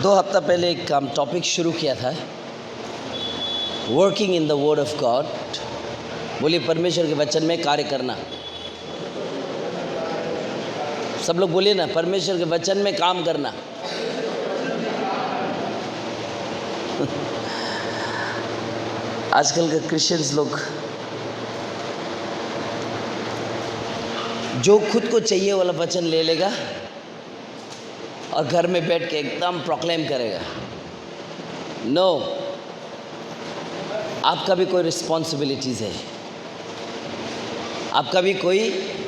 दो हफ्ता पहले एक टॉपिक शुरू किया था, working in the word of God. बोलिए, परमेश्वर के वचन में कार्य करना। सब लोग बोलिए ना, परमेश्वर के वचन में काम करना। आजकल के क्रिश्चियंस लोग जो खुद को चाहिए वाला वचन ले लेगा और घर में बैठ के एकदम प्रोक्लेम करेगा। नो, आपका भी कोई रिस्पॉन्सिबिलिटीज़ है, आपका भी कोई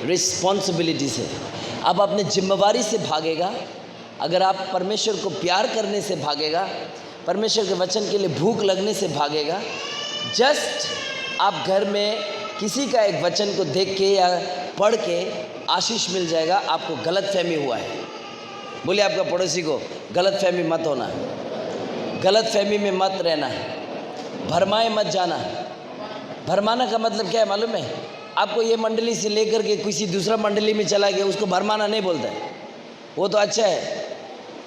रिस्पॉन्सिबिलिटीज़ है। आप अपने जिम्मेवारी से भागेगा। अगर आप परमेश्वर को प्यार करने से भागेगा, परमेश्वर के वचन के लिए भूख लगने से भागेगा, जस्ट आप घर में किसी का एक वचन को देख के या पढ़ के आशीष मिल जाएगा, आपको गलत फहमी हुआ है। बोलिए आपका पड़ोसी को, गलत फहमी मत होना, गलत फहमी में मत रहना, भरमाए मत जाना। भरमाना का मतलब क्या है मालूम है? आपको ये मंडली से लेकर के किसी दूसरा मंडली में चला गया, उसको भरमाना नहीं बोलता है। वो तो अच्छा है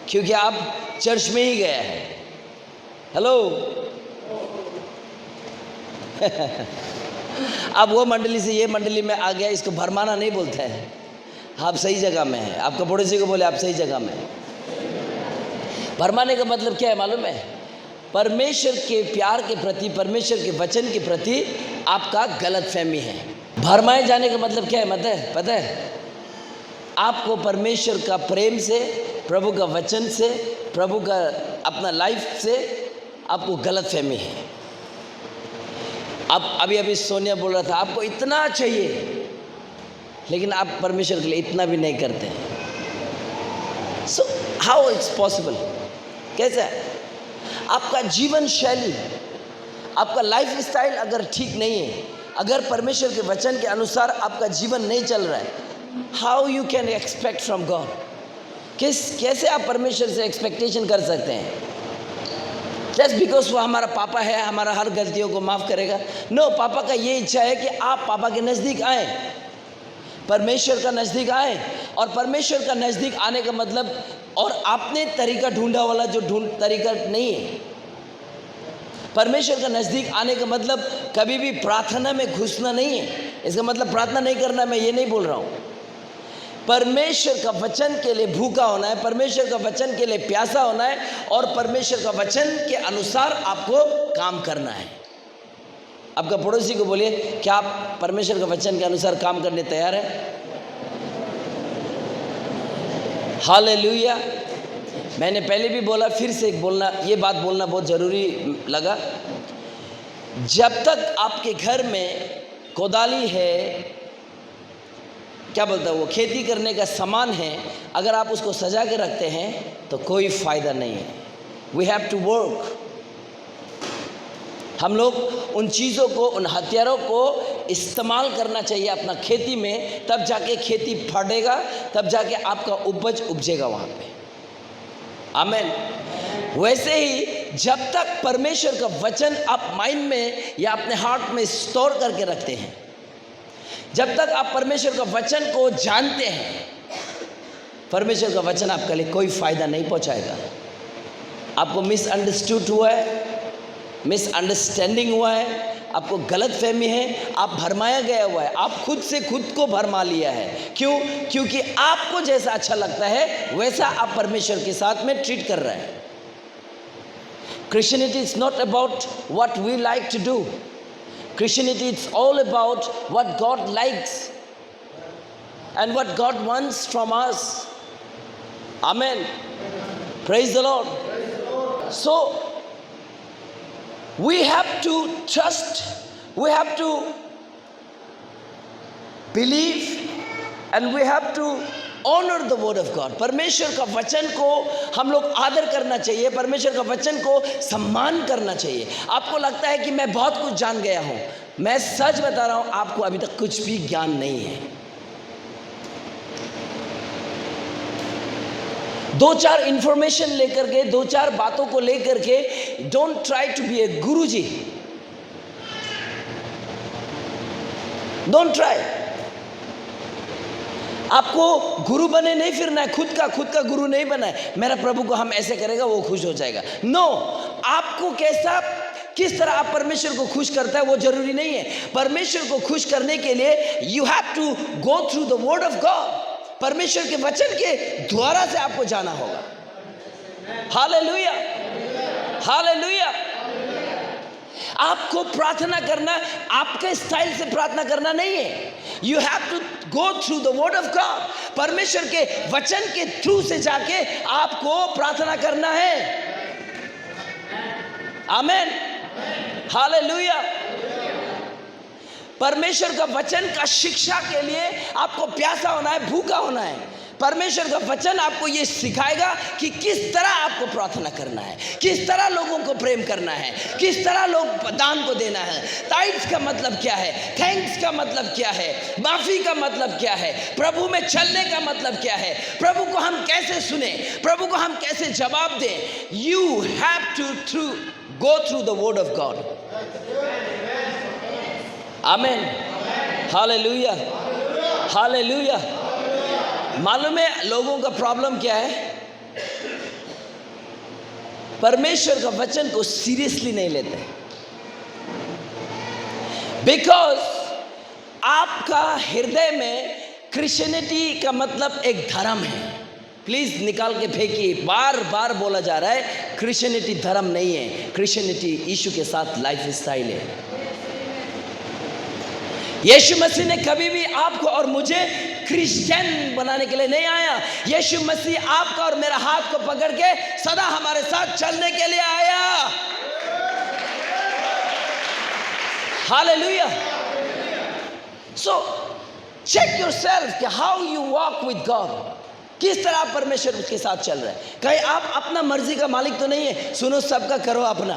क्योंकि आप चर्च में ही गया है। हेलो आप वो मंडली से ये मंडली में आ गया, इसको भरमाना नहीं बोलता है। आप सही जगह में हैं। आपका पड़ोसी को बोले आप सही जगह में हैं। भरमाने का मतलब क्या है मालूम है? परमेश्वर के प्यार के प्रति, परमेश्वर के वचन के प्रति आपका गलत फहमी है। भरमाए जाने का मतलब क्या है पता है? आपको परमेश्वर का प्रेम से, प्रभु का वचन से, प्रभु का अपना लाइफ से आपको गलत फहमी है। अब अभी सोनिया बोल रहा था आपको इतना चाहिए, लेकिन आप परमेश्वर के लिए इतना भी नहीं करते। So how it's possible? कैसा है? आपका जीवन शैली, आपका लाइफ स्टाइल अगर ठीक नहीं है, अगर परमेश्वर के वचन के अनुसार आपका जीवन नहीं चल रहा है, how you can expect from God? कैसे आप परमेश्वर से एक्सपेक्टेशन कर सकते हैं? जस्ट बिकॉज वो हमारा पापा है, हमारा हर गलतियों को माफ़ करेगा? नो, पापा का ये इच्छा है कि आप पापा के नज़दीक आए, परमेश्वर का नज़दीक आए। और परमेश्वर का नज़दीक आने का मतलब, और आपने तरीका ढूंढा वाला जो तरीका नहीं है। परमेश्वर का नज़दीक आने का मतलब कभी भी प्रार्थना में घुसना नहीं है। इसका मतलब प्रार्थना नहीं करना, मैं ये नहीं बोल रहा हूँ। परमेश्वर का वचन के लिए भूखा होना है, परमेश्वर का वचन के लिए प्यासा होना है, और परमेश्वर का वचन के अनुसार आपको काम करना है। आपका पड़ोसी को बोलिए, क्या आप परमेश्वर का वचन के अनुसार काम करने तैयार हैं? हालेलुया। मैंने पहले भी बोला, फिर से ये बात बोलना बहुत ज़रूरी लगा। जब तक आपके घर में कोदाली है, क्या बोलता है वो, खेती करने का सामान है, अगर आप उसको सजा के रखते हैं तो कोई फ़ायदा नहीं है। We have to work. हम लोग उन चीज़ों को, उन हथियारों को इस्तेमाल करना चाहिए अपना खेती में, तब जाके खेती फटेगा, तब जाके आपका उपज उपजेगा वहाँ पे। आमीन। वैसे ही जब तक परमेश्वर का वचन आप माइंड में या अपने हार्ट में स्टोर करके रखते हैं, जब तक आप परमेश्वर का वचन को जानते हैं, परमेश्वर का वचन आपके लिए कोई फ़ायदा नहीं पहुंचाएगा। आपको मिसअंडरस्टूड हुआ है, मिसअंडरस्टैंडिंग हुआ है, आपको गलत फहमी है, आप भरमाया गया हुआ है, आप खुद से खुद को भरमा लिया है। क्यों? क्योंकि आपको जैसा अच्छा लगता है वैसा आप परमेश्वर के साथ में ट्रीट कर रहे हैं। Christianity is not about what we like to do. Christianity is all about what God likes and what God wants from us. Amen. Praise the Lord. So we have to trust, we have to believe, and we have to honor the word of God. परमेश्वर का वचन को हम लोग आदर करना चाहिए, परमेश्वर का वचन को सम्मान करना चाहिए। आपको लगता है कि मैं बहुत कुछ जान गया हूँ, मैं सच बता रहा हूँ, आपको अभी तक कुछ भी ज्ञान नहीं है। दो चार इंफॉर्मेशन लेकर के, दो चार बातों को लेकर के, don't try to be a guruji. Don't try. आपको गुरु बने नहीं फिरना है, खुद का गुरु नहीं बना है, मेरा प्रभु को हम ऐसे करेगा वो खुश हो जाएगा। नो, आपको किस तरह आप परमेश्वर को खुश करता है वो जरूरी नहीं है। परमेश्वर को खुश करने के लिए you have to go through the word of God. परमेश्वर के वचन के द्वारा से आपको जाना होगा। Hallelujah, hallelujah. आपको प्रार्थना करना आपके स्टाइल से प्रार्थना करना नहीं है। You have to go through the word of God. परमेश्वर के वचन के थ्रू से जाके आपको प्रार्थना करना है। आमेन, हालेलुया। परमेश्वर का वचन का शिक्षा के लिए आपको प्यासा होना है, भूखा होना है। परमेश्वर का वचन आपको ये सिखाएगा कि किस तरह आपको प्रार्थना करना है, किस तरह लोगों को प्रेम करना है, किस तरह लोग दान को देना है। टाइट्स का मतलब क्या है, थैंक्स का मतलब क्या है, माफी का मतलब क्या है, प्रभु में चलने का मतलब क्या है, प्रभु को हम कैसे सुने, प्रभु को हम कैसे जवाब दें। You have to go through the word of God. Amen, hallelujah, hallelujah. मालूम है लोगों का प्रॉब्लम क्या है? परमेश्वर का वचन को सीरियसली नहीं लेते, बिकॉज आपका हृदय में क्रिश्चियनिटी का मतलब एक धर्म है। प्लीज निकाल के फेंकिए, बार बार बोला जा रहा है क्रिश्चियनिटी धर्म नहीं है, क्रिश्चियनिटी यीशु के साथ लाइफ स्टाइल है। यीशु मसीह ने कभी भी आपको और मुझे क्रिश्चियन बनाने के लिए नहीं आया। यीशु मसीह आपका और मेरा हाथ को पकड़ के सदा हमारे साथ चलने के लिए आया। हालेलुया। सो चेक योरसेल्फ कि how you walk with God, किस तरह आप परमेश्वर के साथ चल रहे हैं। कहीं आप अपना मर्जी का मालिक तो नहीं है। सुनो, सबका करो अपना।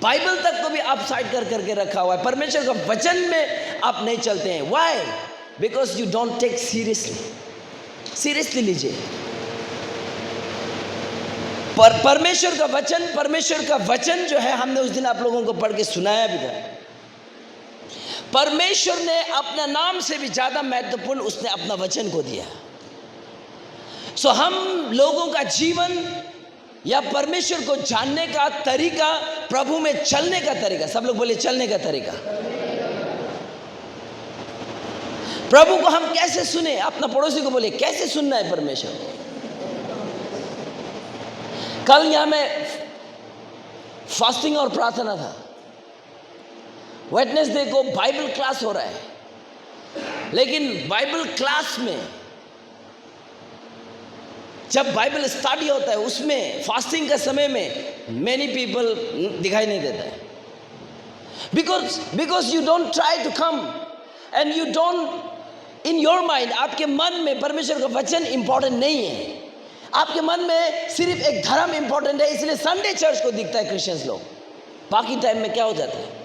बाइबल तक को भी आप साइड करके रखा हुआ है। परमेश्वर का वचन में आप नहीं चलते हैं। Why? Because you don't take seriously लीजिए परमेश्वर का वचन जो है, हमने उस दिन आप लोगों को पढ़ के सुनाया भी था। परमेश्वर ने अपना नाम से भी ज्यादा महत्वपूर्ण उसने अपना वचन को दिया। सो हम लोगों का जीवन या परमेश्वर को जानने का तरीका, प्रभु में चलने का तरीका, सब लोग बोले चलने का तरीका। प्रभु को हम कैसे सुने? अपना पड़ोसी को बोले कैसे सुनना है परमेश्वर को। कल यहां में फास्टिंग और प्रार्थना था। वेडनेसडे को बाइबल क्लास हो रहा है, लेकिन बाइबल क्लास में जब बाइबल स्टडी होता है उसमें फास्टिंग का समय में मेनी पीपल दिखाई नहीं देता है। Because you don't try to come and you don't in your mind, आपके मन में परमेश्वर का वचन इंपॉर्टेंट नहीं है। आपके मन में सिर्फ एक धर्म इंपॉर्टेंट है, इसलिए संडे चर्च को दिखता है क्रिश्चियंस लोग। बाकी टाइम में क्या हो जाता है?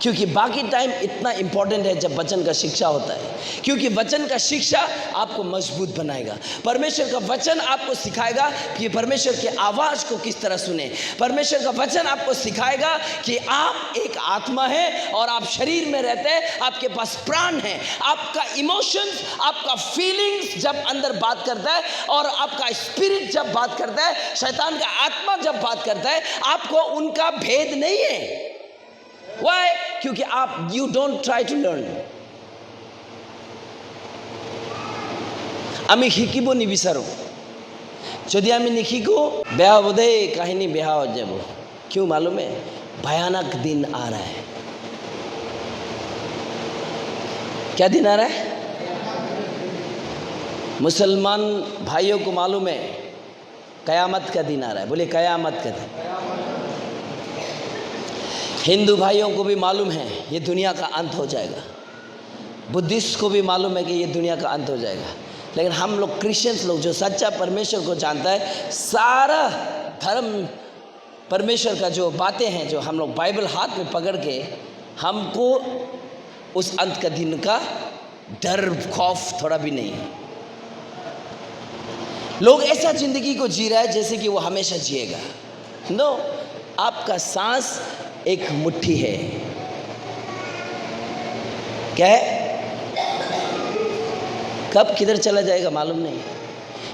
क्योंकि बाकी टाइम इतना इंपॉर्टेंट है जब वचन का शिक्षा होता है, क्योंकि वचन का शिक्षा आपको मजबूत बनाएगा। परमेश्वर का वचन आपको सिखाएगा कि परमेश्वर की आवाज़ को किस तरह सुने। परमेश्वर का वचन आपको सिखाएगा कि आप एक आत्मा है और आप शरीर में रहते हैं, आपके पास प्राण है। आपका इमोशंस, आपका फीलिंग्स जब अंदर बात करता है और आपका स्पिरिट जब बात करता है, शैतान का आत्मा जब बात करता है, आपको उनका भेद नहीं है। Why? क्योंकि आप you don't try to learn. আমি শিকিব নিবিচাৰো। যদি আমি নিশিকো বেয়া হ'ব দেই, কাহিনী বেয়া হৈ যাব। क्यों मालूम है? भयानक दिन आ रहा है। क्या दिन आ रहा है? मुसलमान भाइयों को मालूम है कयामत का दिन आ रहा है। बोले कयामत का दिन। हिंदू भाइयों को भी मालूम है ये दुनिया का अंत हो जाएगा। बुद्धिस्ट को भी मालूम है कि ये दुनिया का अंत हो जाएगा। लेकिन हम लोग क्रिश्चियंस लोग जो सच्चा परमेश्वर को जानता है, सारा धर्म परमेश्वर का जो बातें हैं, जो हम लोग बाइबल हाथ में पकड़ के, हमको उस अंत का दिन का डर खौफ थोड़ा भी नहीं है। लोग ऐसा जिंदगी को जी रहा है जैसे कि वो हमेशा जिएगा। नो, आपका सांस एक मुट्ठी है। क्या है? कब किधर चला जाएगा मालूम नहीं।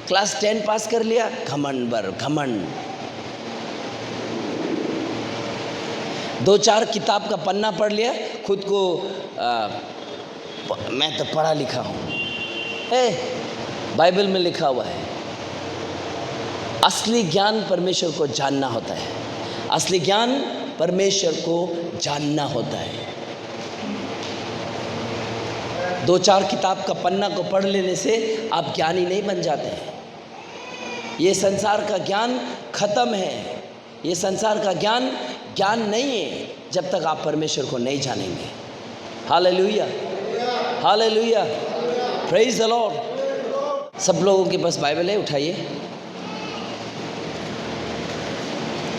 क्लास 10 पास कर लिया, घमंड बर घमंड। 2-4 किताब का पन्ना पढ़ लिया, खुद को मैं तो पढ़ा लिखा हूँ। बाइबल में लिखा हुआ है असली ज्ञान परमेश्वर को जानना होता है। असली ज्ञान परमेश्वर को जानना होता है। 2-4 किताब का पन्ना को पढ़ लेने से आप ज्ञानी नहीं बन जाते हैं। ये संसार का ज्ञान खत्म है। ये संसार का ज्ञान ज्ञान नहीं है जब तक आप परमेश्वर को नहीं जानेंगे। Hallelujah, hallelujah, praise the Lord. सब लोगों के पास बाइबल है, उठाइए,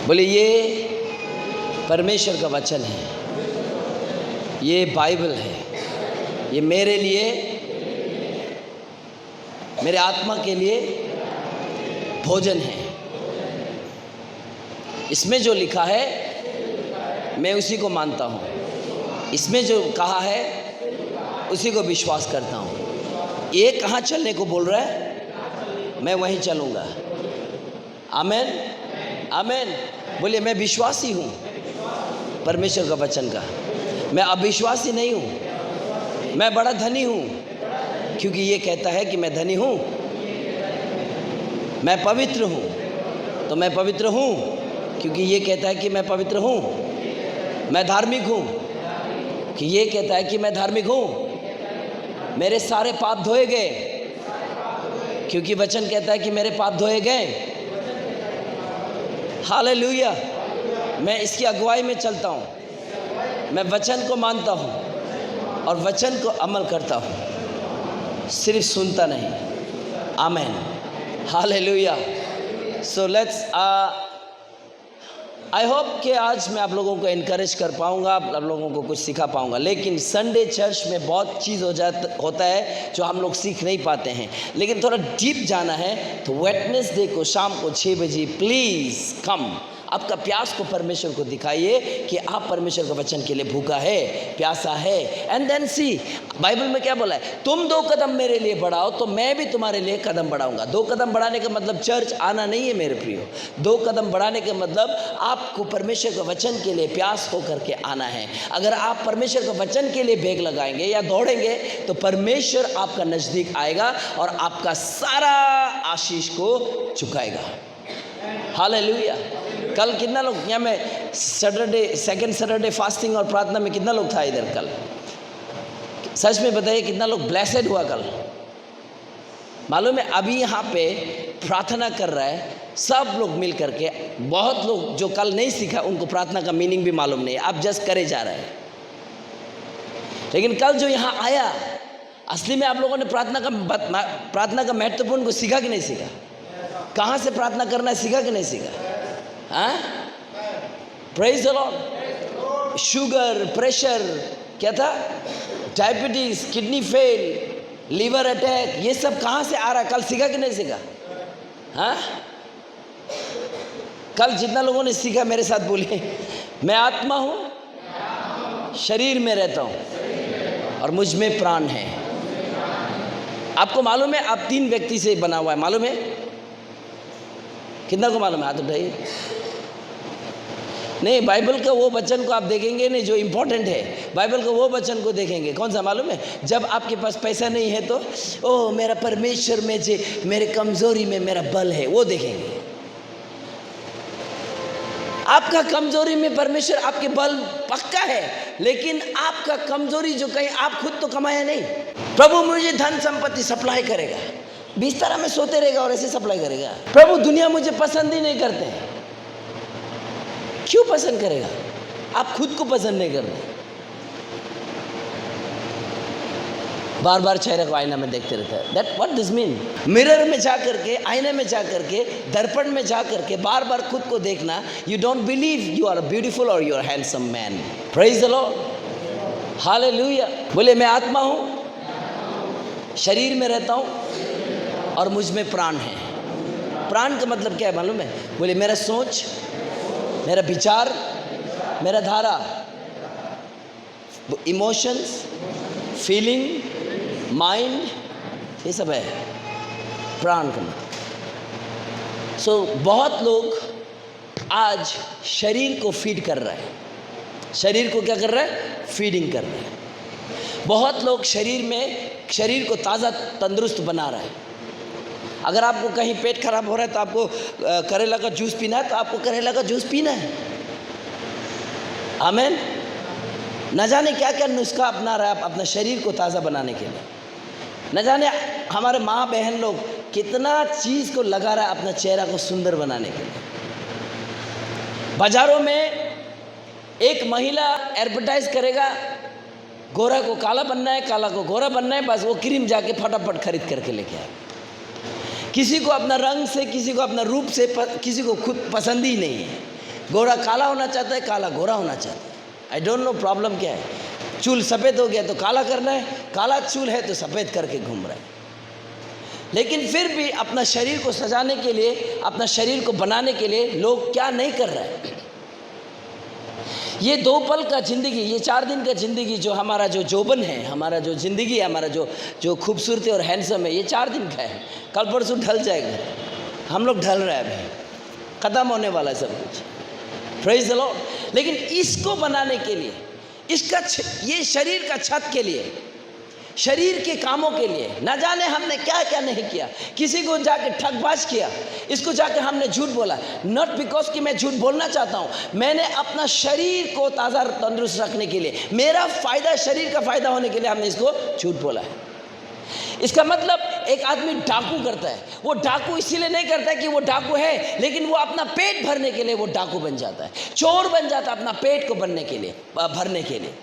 बोले ये परमेश्वर का वचन है, ये बाइबल है, ये मेरे लिए, मेरे आत्मा के लिए भोजन है। इसमें जो लिखा है मैं उसी को मानता हूँ, इसमें जो कहा है उसी को विश्वास करता हूँ। ये कहाँ चलने को बोल रहा है, मैं वहीं चलूँगा। आमेन, आमेन। बोलिए मैं विश्वासी हूँ परमेश्वर का वचन का, मैं अविश्वासी नहीं हूँ। मैं बड़ा धनी हूँ क्योंकि ये कहता है कि मैं धनी हूँ। मैं पवित्र हूँ तो मैं पवित्र हूँ क्योंकि ये कहता है कि मैं पवित्र हूँ। मैं धार्मिक हूँ कि ये कहता है कि मैं धार्मिक हूँ। मेरे सारे पाप धोए गए क्योंकि वचन कहता है कि मेरे पाप धोए गए। हालेलुया। मैं इसकी अगुवाई में चलता हूँ, मैं वचन को मानता हूँ और वचन को अमल करता हूँ, सिर्फ सुनता नहीं। Amen, hallelujah. So let's I hope कि आज मैं आप लोगों को इनकरेज कर पाऊँगा, आप लोगों को कुछ सिखा पाऊँगा। लेकिन संडे चर्च में बहुत चीज़ होता है जो हम लोग सीख नहीं पाते हैं। लेकिन थोड़ा डीप जाना है तो वेडनेसडे को शाम को 6 बजे प्लीज़ कम। आपका प्यास को परमेश्वर को दिखाइए कि आप परमेश्वर का वचन के लिए भूखा है, प्यासा है। एंड देन सी, बाइबल में क्या बोला है, तुम 2 कदम मेरे लिए बढ़ाओ तो मैं भी तुम्हारे लिए कदम बढ़ाऊंगा। 2 कदम बढ़ाने का मतलब चर्च आना नहीं है मेरे प्रियो। 2 कदम बढ़ाने का मतलब आपको परमेश्वर का वचन के लिए प्यास हो करके आना है। अगर आप परमेश्वर का वचन के लिए भेग लगाएंगे या दौड़ेंगे तो परमेश्वर आपका नज़दीक आएगा और आपका सारा आशीष को चुकाएगा। हालेलुया। कल कितना लोग यहाँ में सेकंड सैटरडे फास्टिंग और प्रार्थना में कितना लोग था इधर कल? सच में बताइए कितना लोग ब्लेसेड हुआ कल? मालूम है अभी यहाँ पे प्रार्थना कर रहा है सब लोग मिल करके। बहुत लोग जो कल नहीं सीखा उनको प्रार्थना का मीनिंग भी मालूम नहीं है, आप जस्ट करे जा रहे हैं। लेकिन कल जो यहाँ आया असली में आप लोगों ने प्रार्थना का महत्वपूर्ण को सीखा कि नहीं सीखा? कहाँ से प्रार्थना करना सीखा कि नहीं सीखा? हाँ, praise the Lord. Sugar, pressure, क्या था, diabetes, kidney fail, liver attack, ये सब कहाँ से आ रहा है? कल सीखा कि नहीं सीखा? हाँ, कल जितना लोगों ने सीखा मेरे साथ बोलिए, मैं आत्मा हूँ, शरीर में रहता हूँ और मुझ में प्राण है। आपको मालूम है आप 3 व्यक्ति से बना हुआ है, मालूम है? कितना को मालूम है? हाथ उठाइए। नहीं, बाइबल का वो वचन को आप देखेंगे नहीं जो इम्पोर्टेंट है। बाइबल का वो वचन को देखेंगे, कौन सा मालूम है? जब आपके पास पैसा नहीं है तो ओह मेरा परमेश्वर में जे मेरे कमजोरी में मेरा बल है, वो देखेंगे। आपका कमजोरी में परमेश्वर आपके बल पक्का है, लेकिन आपका कमजोरी जो कहीं आप खुद तो कमाया नहीं। प्रभु मुझे धन संपत्ति सप्लाई करेगा, बिस्तर में सोते रहेगा और ऐसे सप्लाई करेगा। प्रभु दुनिया मुझे पसंद ही नहीं करते हैं। क्यों पसंद करेगा? आप खुद को पसंद नहीं करते। बार बार चेहरे को आईना में देखते रहता है। That what this mean? Mirror में जा करके, आईने में जा करके, दर्पण में जा करके बार बार खुद को देखना। You don't believe you are beautiful और you are handsome man. Praise the Lord, hallelujah. बोले मैं आत्मा हूँ, शरीर में रहता हूँ और मुझ में प्राण है। प्राण का मतलब क्या है मालूम है? बोले मेरा सोच, मेरा विचार, मेरा धारा, इमोशंस, फीलिंग, माइंड, ये सब है प्राण करना। बहुत लोग आज शरीर को फीड कर रहे हैं। शरीर को क्या कर रहा है? फीडिंग कर रहे हैं। बहुत लोग शरीर को ताज़ा तंदुरुस्त बना रहे हैं। अगर आपको कहीं पेट खराब हो रहा है तो आपको करेला का जूस पीना है, तो आपको करेला का जूस पीना है। आमीन। न जाने क्या क्या नुस्खा अपना रहा है अपना शरीर को ताज़ा बनाने के लिए। न जाने हमारे माँ बहन लोग कितना चीज़ को लगा रहा है अपना चेहरा को सुंदर बनाने के लिए। बाजारों में एक महिला एडवर्टाइज करेगा, गोरा को काला बनना है, काला को गोरा बनना है, बस वो क्रीम जाके फटाफट खरीद करके लेके आए। किसी को अपना रंग से, किसी को अपना रूप से, किसी को खुद पसंद ही नहीं है। गोरा काला होना चाहता है, काला गोरा होना चाहता है। आई डोंट नो प्रॉब्लम क्या है। चूल सफ़ेद हो गया तो काला करना है, काला चूल है तो सफ़ेद करके घूम रहा है। लेकिन फिर भी अपना शरीर को सजाने के लिए, अपना शरीर को बनाने के लिए लोग क्या नहीं कर रहे हैं। ये 2 पल का ज़िंदगी, ये 4 दिन का ज़िंदगी, जो हमारा जो जोबन है, हमारा जो ज़िंदगी है, हमारा जो खूबसूरती और हैंडसम है, ये 4 दिन का है। कल परसों ढल जाएगा। हम लोग ढल रहे हैं, अभी ख़त्म होने वाला है सब कुछ। Praise the Lord. लेकिन इसको बनाने के लिए, ये शरीर का छत के लिए, शरीर के कामों के लिए न जाने हमने क्या क्या नहीं किया। किसी को जाके ठगबाज किया, इसको जाके हमने झूठ बोला। नॉट बिकॉज कि मैं झूठ बोलना चाहता हूँ, मैंने अपना शरीर को ताज़ा तंदुरुस्त रखने के लिए, मेरा फ़ायदा, शरीर का फ़ायदा होने के लिए हमने इसको झूठ बोला है। इसका मतलब एक आदमी डाकू करता है, वो डाकू इसीलिए नहीं करता है कि वो डाकू है, लेकिन वो अपना पेट भरने के लिए वो डाकू बन जाता है, चोर बन जाता है अपना पेट को भरने के लिए।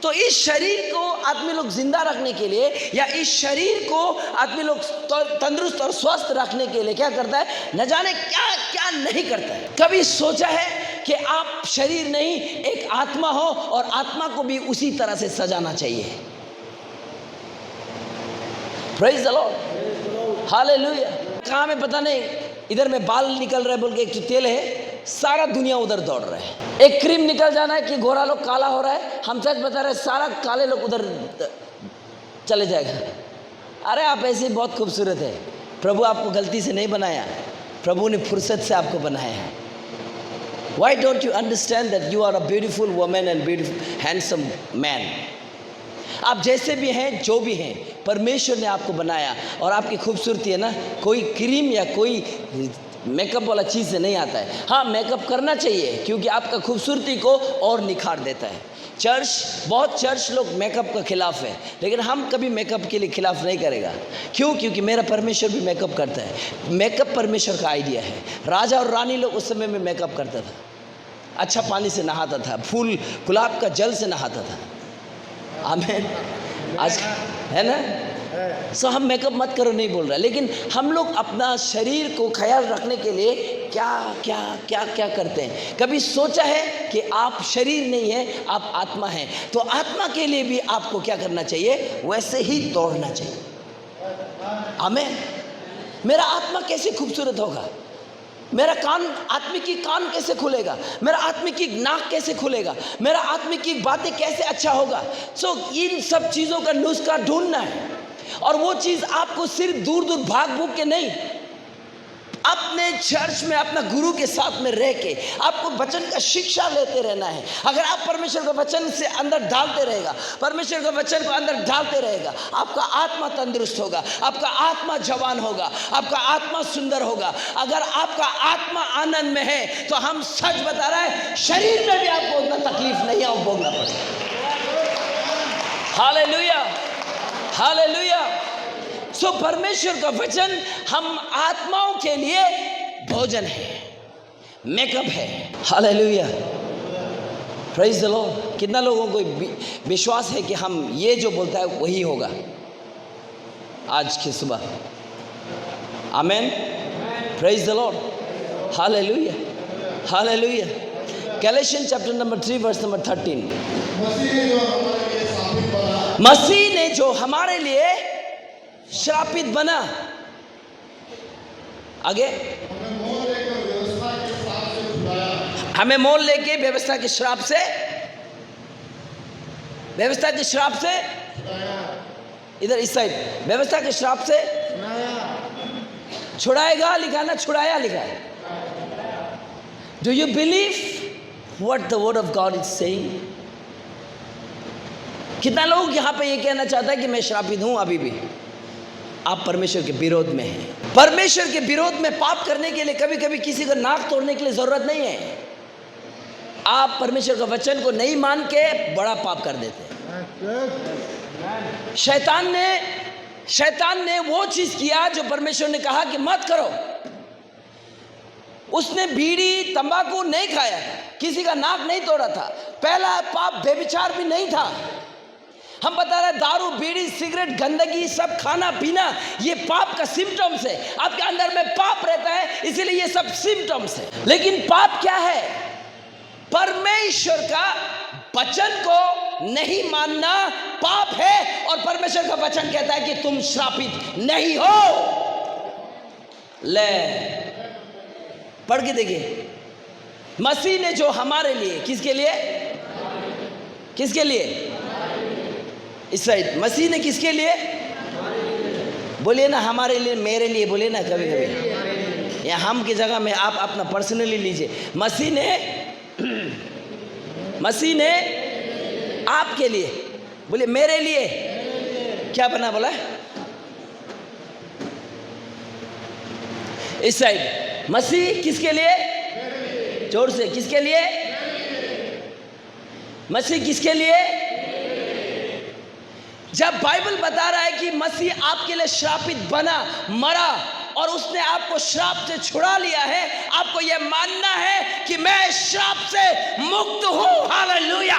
तो इस शरीर को आदमी लोग जिंदा रखने के लिए, या इस शरीर को आदमी लोग तंदुरुस्त और स्वस्थ रखने के लिए क्या करता है, न जाने क्या क्या नहीं करता है। कभी सोचा है कि आप शरीर नहीं, एक आत्मा हो, और आत्मा को भी उसी तरह से सजाना चाहिए। Praise the Lord, hallelujah. कहाँ में पता नहीं, इधर में बाल निकल रहे बोल के एक तेल है, सारा दुनिया उधर दौड़ रहा है। एक क्रीम निकल जाना है कि गोरा लोग काला हो रहा है, हम सच बता रहे हैं, सारा काले लोग उधर चले जाएगा। अरे आप ऐसे बहुत खूबसूरत है। प्रभु आपको गलती से नहीं बनाया, प्रभु ने फुर्सत से आपको बनाया है। Why don't you understand that you are a beautiful woman and beautiful handsome man? आप जैसे भी हैं, जो भी हैं, परमेश्वर ने आपको बनाया, और आपकी खूबसूरती है ना, कोई क्रीम या कोई मेकअप वाला चीज़ से नहीं आता है। हाँ, मेकअप करना चाहिए, क्योंकि आपका खूबसूरती को और निखार देता है। बहुत चर्च लोग मेकअप का खिलाफ है, लेकिन हम कभी मेकअप के लिए खिलाफ नहीं करेगा। क्यों? क्योंकि मेरा परमेश्वर भी मेकअप करता है। मेकअप परमेश्वर का आइडिया है। राजा और रानी लोग उस समय में मेकअप करता था, अच्छा पानी से नहाता था, फूल गुलाब का जल से नहाता था। आमीन। आज है ना, सो हम मेकअप मत करो नहीं बोल रहा, लेकिन हम लोग अपना शरीर को ख्याल रखने के लिए क्या क्या क्या क्या करते हैं। कभी सोचा है कि आप शरीर नहीं है, आप आत्मा हैं, तो आत्मा के लिए भी आपको क्या करना चाहिए, वैसे ही दौड़ना चाहिए। आमीन। मेरा आत्मा कैसे खूबसूरत होगा, मेरा आत्मिकी कान कैसे खुलेगा, मेरा आत्मिकी नाक कैसे खुलेगा, मेरा आत्मिकी बातें कैसे अच्छा होगा। सो इन सब चीज़ों का नुस्खा ढूंढना है, और वो चीज़ आपको सिर्फ दूर दूर भाग भूग के नहीं, अपने चर्च में अपना गुरु के साथ में रह के आपको वचन का शिक्षा लेते रहना है। अगर आप परमेश्वर का वचन से अंदर डालते रहेगा, परमेश्वर का वचन को अंदर डालते रहेगा, आपका आत्मा तंदुरुस्त होगा, आपका आत्मा जवान होगा, आपका आत्मा सुंदर होगा। अगर आपका आत्मा आनंद में है, तो हम सच बता रहे हैं, शरीर में भी आपको उतना तकलीफ नहीं है, भोगना पड़ेगा। Hallelujah, hallelujah. सो परमेश्वर का वचन हम आत्माओं के लिए भोजन है, मेकअप है। Hallelujah, praise the Lord. कितना लोगों को विश्वास है कि हम ये जो बोलता है वही होगा आज की सुबह? Amen, praise the Lord, hallelujah, hallelujah. Galatians chapter number 3 verse number 13। मसीह ने जो हमारे लिए श्रापित बना, आगे हमें मोल लेके व्यवस्था के श्राप से इधर इस साइड, व्यवस्था के श्राप से छुड़ाएगा लिखा ना, छुड़ाया लिखा है। Do you believe what the word of God is saying? कितना लोग यहाँ पे ये कहना चाहता है कि मैं श्रापित हूं? अभी भी आप परमेश्वर के विरोध में हैं। परमेश्वर के विरोध में पाप करने के लिए कभी कभी किसी का नाक तोड़ने के लिए जरूरत नहीं है। आप परमेश्वर का वचन को नहीं मान के बड़ा पाप कर देते हैं। शैतान ने वो चीज किया जो परमेश्वर ने कहा कि मत करो। उसने बीड़ी तंबाकू नहीं खाया था, किसी का नाक नहीं तोड़ा था। पहला पाप व्यभिचार भी नहीं था। हम बता रहे दारू बीड़ी सिगरेट गंदगी सब खाना पीना ये पाप का सिम्टम्स है। आपके अंदर में पाप रहता है, इसीलिए ये सब सिम्टम्स है। लेकिन पाप क्या है? परमेश्वर का वचन को नहीं मानना पाप है। और परमेश्वर का वचन कहता है कि तुम श्रापित नहीं हो। ले पढ़ के देखिए, मसीह ने जो हमारे लिए, किसके लिए? किसके लिए? इस साइड मसीह ने किसके लिए? बोलिए ना हमारे लिए, मेरे लिए बोलिए ना। कभी कभी या हम की जगह में आप अपना पर्सनली लीजिए। मसीह ने आपके लिए, बोलिए मेरे लिए क्या बना? बोला इस साइड मसीह किसके लिए? जोर से, किसके लिए? मसीह किसके लिए? जब बाइबल बता रहा है कि मसीह आपके लिए श्रापित बना, मरा और उसने आपको श्राप से छुड़ा लिया है, आपको यह मानना है कि मैं श्राप से मुक्त हूं। हालेलुया।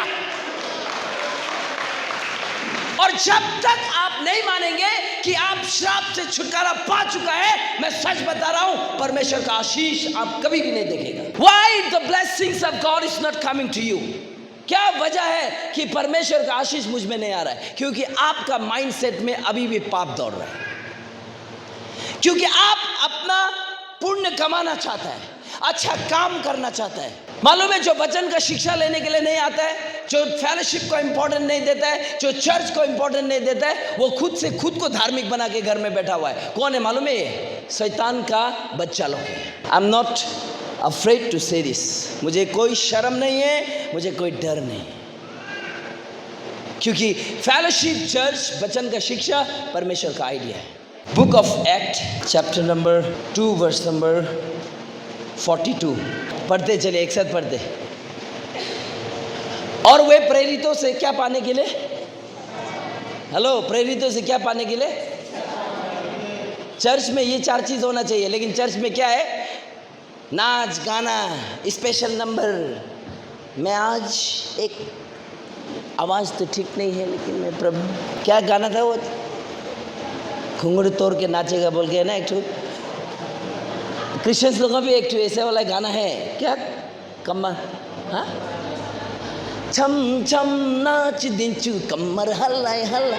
और जब तक आप नहीं मानेंगे कि आप श्राप से छुटकारा पा चुका है, मैं सच बता रहा हूं, परमेश्वर का आशीष आप कभी भी नहीं देखेगा। Why the blessings of God is not coming to you? क्या वजह है कि परमेश्वर का आशीष मुझ में नहीं आ रहा है? क्योंकि आपका माइंडसेट में अभी भी पाप दौड़ रहा है। क्योंकि आप अपना पुण्य कमाना चाहता है, अच्छा काम करना चाहता है। मालूम है, जो वचन का शिक्षा लेने के लिए नहीं आता है, जो फेलोशिप को इंपॉर्टेंट नहीं देता है, जो चर्च को इंपॉर्टेंट नहीं देता है, वो खुद को धार्मिक बना के घर में बैठा हुआ है। कौन है मालूम है? ये शैतान का बच्चा लोग है। I am not afraid to say this। मुझे कोई शर्म नहीं है, मुझे कोई डर नहीं, क्योंकि फेलोशिप चर्च वचन का शिक्षा परमेश्वर का आइडिया है। Book of act chapter number 2 verse number 42 पढ़ते चले, एक साथ पढ़ते। और वे प्रेरितों से क्या पाने के लिए? हेलो, प्रेरितों से क्या पाने के लिए? चर्च में ये 4 चीज होना चाहिए, लेकिन चर्च में क्या है? नाच गाना, स्पेशल नंबर। मैं आज एक आवाज़ तो ठीक नहीं है, लेकिन मैं प्रभु, क्या गाना था वो? घुंघरू तोड़ के नाचेगा बोल के ना, एक ठो क्रिश्चियंस लोगों का भी एक ठो ऐसे वाला गाना है। क्या कम्मर? हाँ, छम छम नाच दिंचू कम्मर हल्ला हल्ला।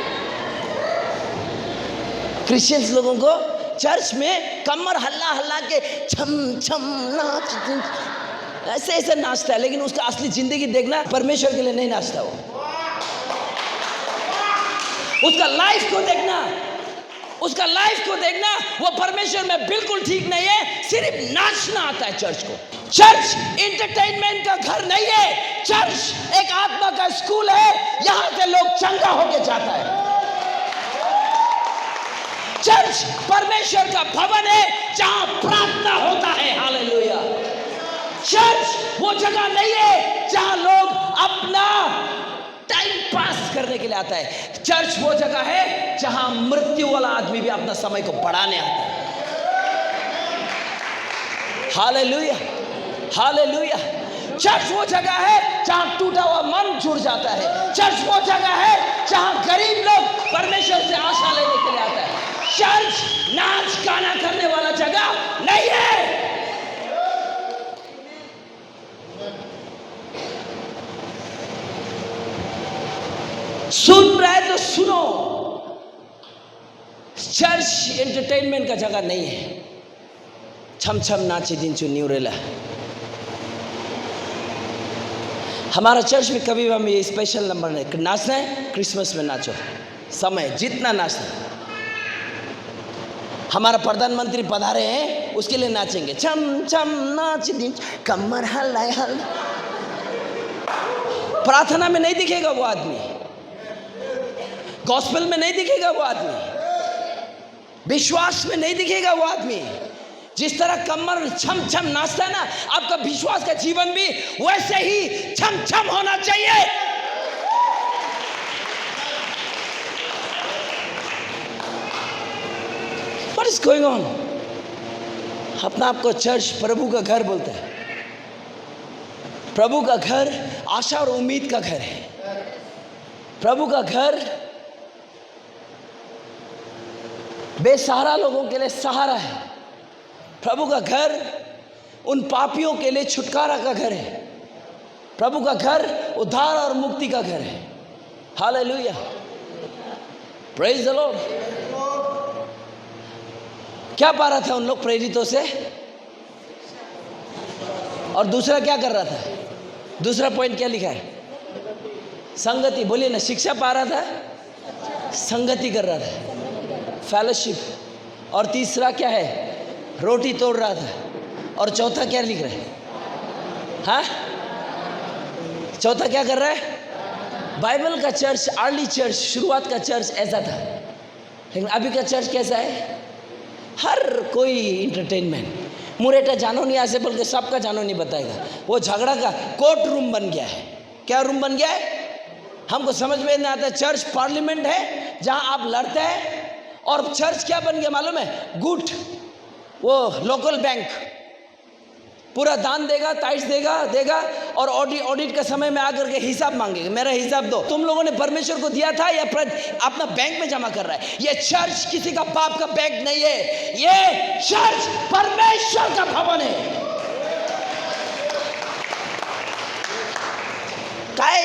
क्रिश्चियंस लोगों को चर्च में कमर हल्ला हल्ला के छम छम नाच ऐसे ऐसे नाचता है, लेकिन उसका असली जिंदगी देखना, परमेश्वर के लिए नहीं नाचता वो। उसका लाइफ को देखना, वो परमेश्वर में बिल्कुल ठीक नहीं है। सिर्फ नाचना आता है चर्च को। चर्च एंटरटेनमेंट का घर नहीं है। चर्च एक आत्मा का स्कूल है, यहां से लोग चंगा होके जाता है। चर्च परमेश्वर का भवन है जहां प्रार्थना होता है। हालेलुया। चर्च वो जगह नहीं है जहां लोग अपना टाइम पास करने के लिए आता है। चर्च वो जगह है जहां मृत्यु वाला आदमी भी अपना समय को बढ़ाने आता है। Hallelujah, hallelujah. चर्च वो जगह है जहां टूटा हुआ मन जुड़ जाता है। चर्च वो जगह है जहां गरीब लोग परमेश्वर से आशा लेने के लिए आता है। चर्च नाच गाना करने वाला जगह नहीं है। सुन रहे तो सुनो, चर्च एंटरटेनमेंट का जगह नहीं है। छम छम नाचे दिंचू न्यूरेला। हमारा चर्च में कभी भी हम ये स्पेशल नंबर नहीं, नाचना है क्रिसमस में नाचो, समय जितना नाचना। हमारा प्रधानमंत्री पधारे हैं, उसके लिए नाचेंगे, छम छम नाच दिन कमर हलाए हल। प्रार्थना में नहीं दिखेगा वो आदमी, गॉस्पेल में नहीं दिखेगा वो आदमी, विश्वास में नहीं दिखेगा वो आदमी। जिस तरह कमर छम छम नाचता है ना, आपका विश्वास का जीवन भी वैसे ही छम छम होना चाहिए। What is going on? अपना आपको चर्च प्रभु का घर बोलता है। प्रभु का घर आशा और उम्मीद का घर है। प्रभु का घर बेसहारा लोगों के लिए सहारा है। प्रभु का घर उन पापियों के लिए छुटकारा का घर है। प्रभु का घर उद्धार और मुक्ति का घर है। Hallelujah, praise the Lord. क्या पा रहा था उन लोग प्रेरितों से, और दूसरा क्या कर रहा था? दूसरा पॉइंट क्या लिखा है? संगति। बोलिए ना, शिक्षा पा रहा था, संगति कर रहा था, फेलोशिप। और तीसरा क्या है? रोटी तोड़ रहा था। और चौथा क्या लिख रहा है? हाँ, चौथा क्या कर रहा है? बाइबल का चर्च, अर्ली चर्च, शुरुआत का चर्च ऐसा था। लेकिन अभी का चर्च कैसा है? हर कोई इंटरटेनमेंट। मुरेटा जानो नहीं आसे, बल्कि सबका जानो नहीं बताएगा। वो झगड़ा का कोर्ट रूम बन गया है। क्या रूम बन गया है? हमको समझ में नहीं आता। चर्च पार्लियामेंट है जहां आप लड़ते हैं। और चर्च क्या बन गया मालूम है? गुट, वो लोकल बैंक, पूरा दान देगा, टाइट्स देगा और ऑडिट का समय में आकर के हिसाब मांगेगा, मेरा हिसाब दो। तुम लोगों ने परमेश्वर को दिया था या अपना बैंक में जमा कर रहा है? ये चर्च किसी का बाप का बैंक नहीं है, ये चर्च परमेश्वर का भवन है।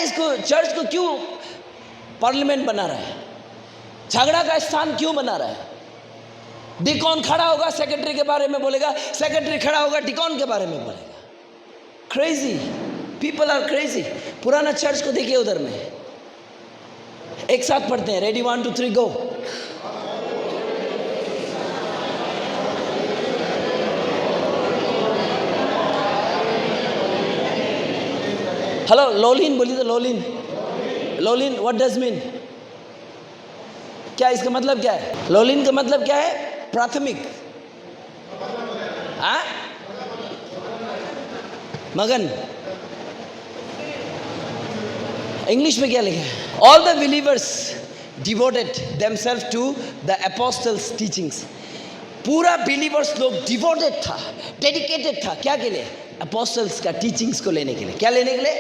इसको चर्च को क्यों पार्लियामेंट बना रहा है? झगड़ा का स्थान क्यों बना रहा है? डिकॉन खड़ा होगा, सेक्रेटरी के बारे में बोलेगा, सेक्रेटरी खड़ा होगा, डिकॉन के बारे में बोलेगा। Crazy people are crazy. पुराना चर्च को देखिए, उधर में एक साथ पढ़ते हैं। रेडी, 1 2 3 गो। हेलो, लोलिन बोलिए तो। लोलिन व्हाट डज मीन? क्या इसका मतलब क्या है? लोलिन का मतलब क्या है? प्राथमिक। हाँ, मगन। इंग्लिश में क्या लिखा है? All the believers devoted themselves to the apostles teachings. पूरा बिलीवर्स लोग डिवोटेड था, डेडिकेटेड था। क्या के लिए? अपोस्टल्स का टीचिंग्स को लेने के लिए। क्या लेने के लिए?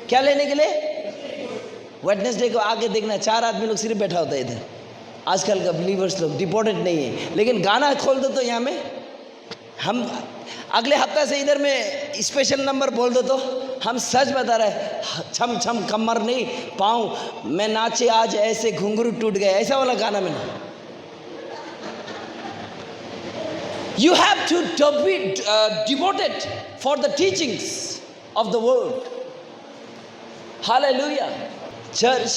क्या लेने के लिए? वेडनेसडे को आगे देखना, 4 आदमी लोग सिर्फ बैठा होता है इधर। आजकल का बिलीवर्स लोग डिपोर्टेड नहीं है। लेकिन गाना खोल दो तो यहाँ में, हम अगले हफ्ता से इधर में स्पेशल नंबर बोल दो तो हम सच बता रहे हैं, छम छम कमर नहीं पाऊँ मैं नाचे आज ऐसे घुंघरू टूट गए, ऐसा वाला गाना में ना। You have to be devoted for the teachings of the word. Hallelujah. Church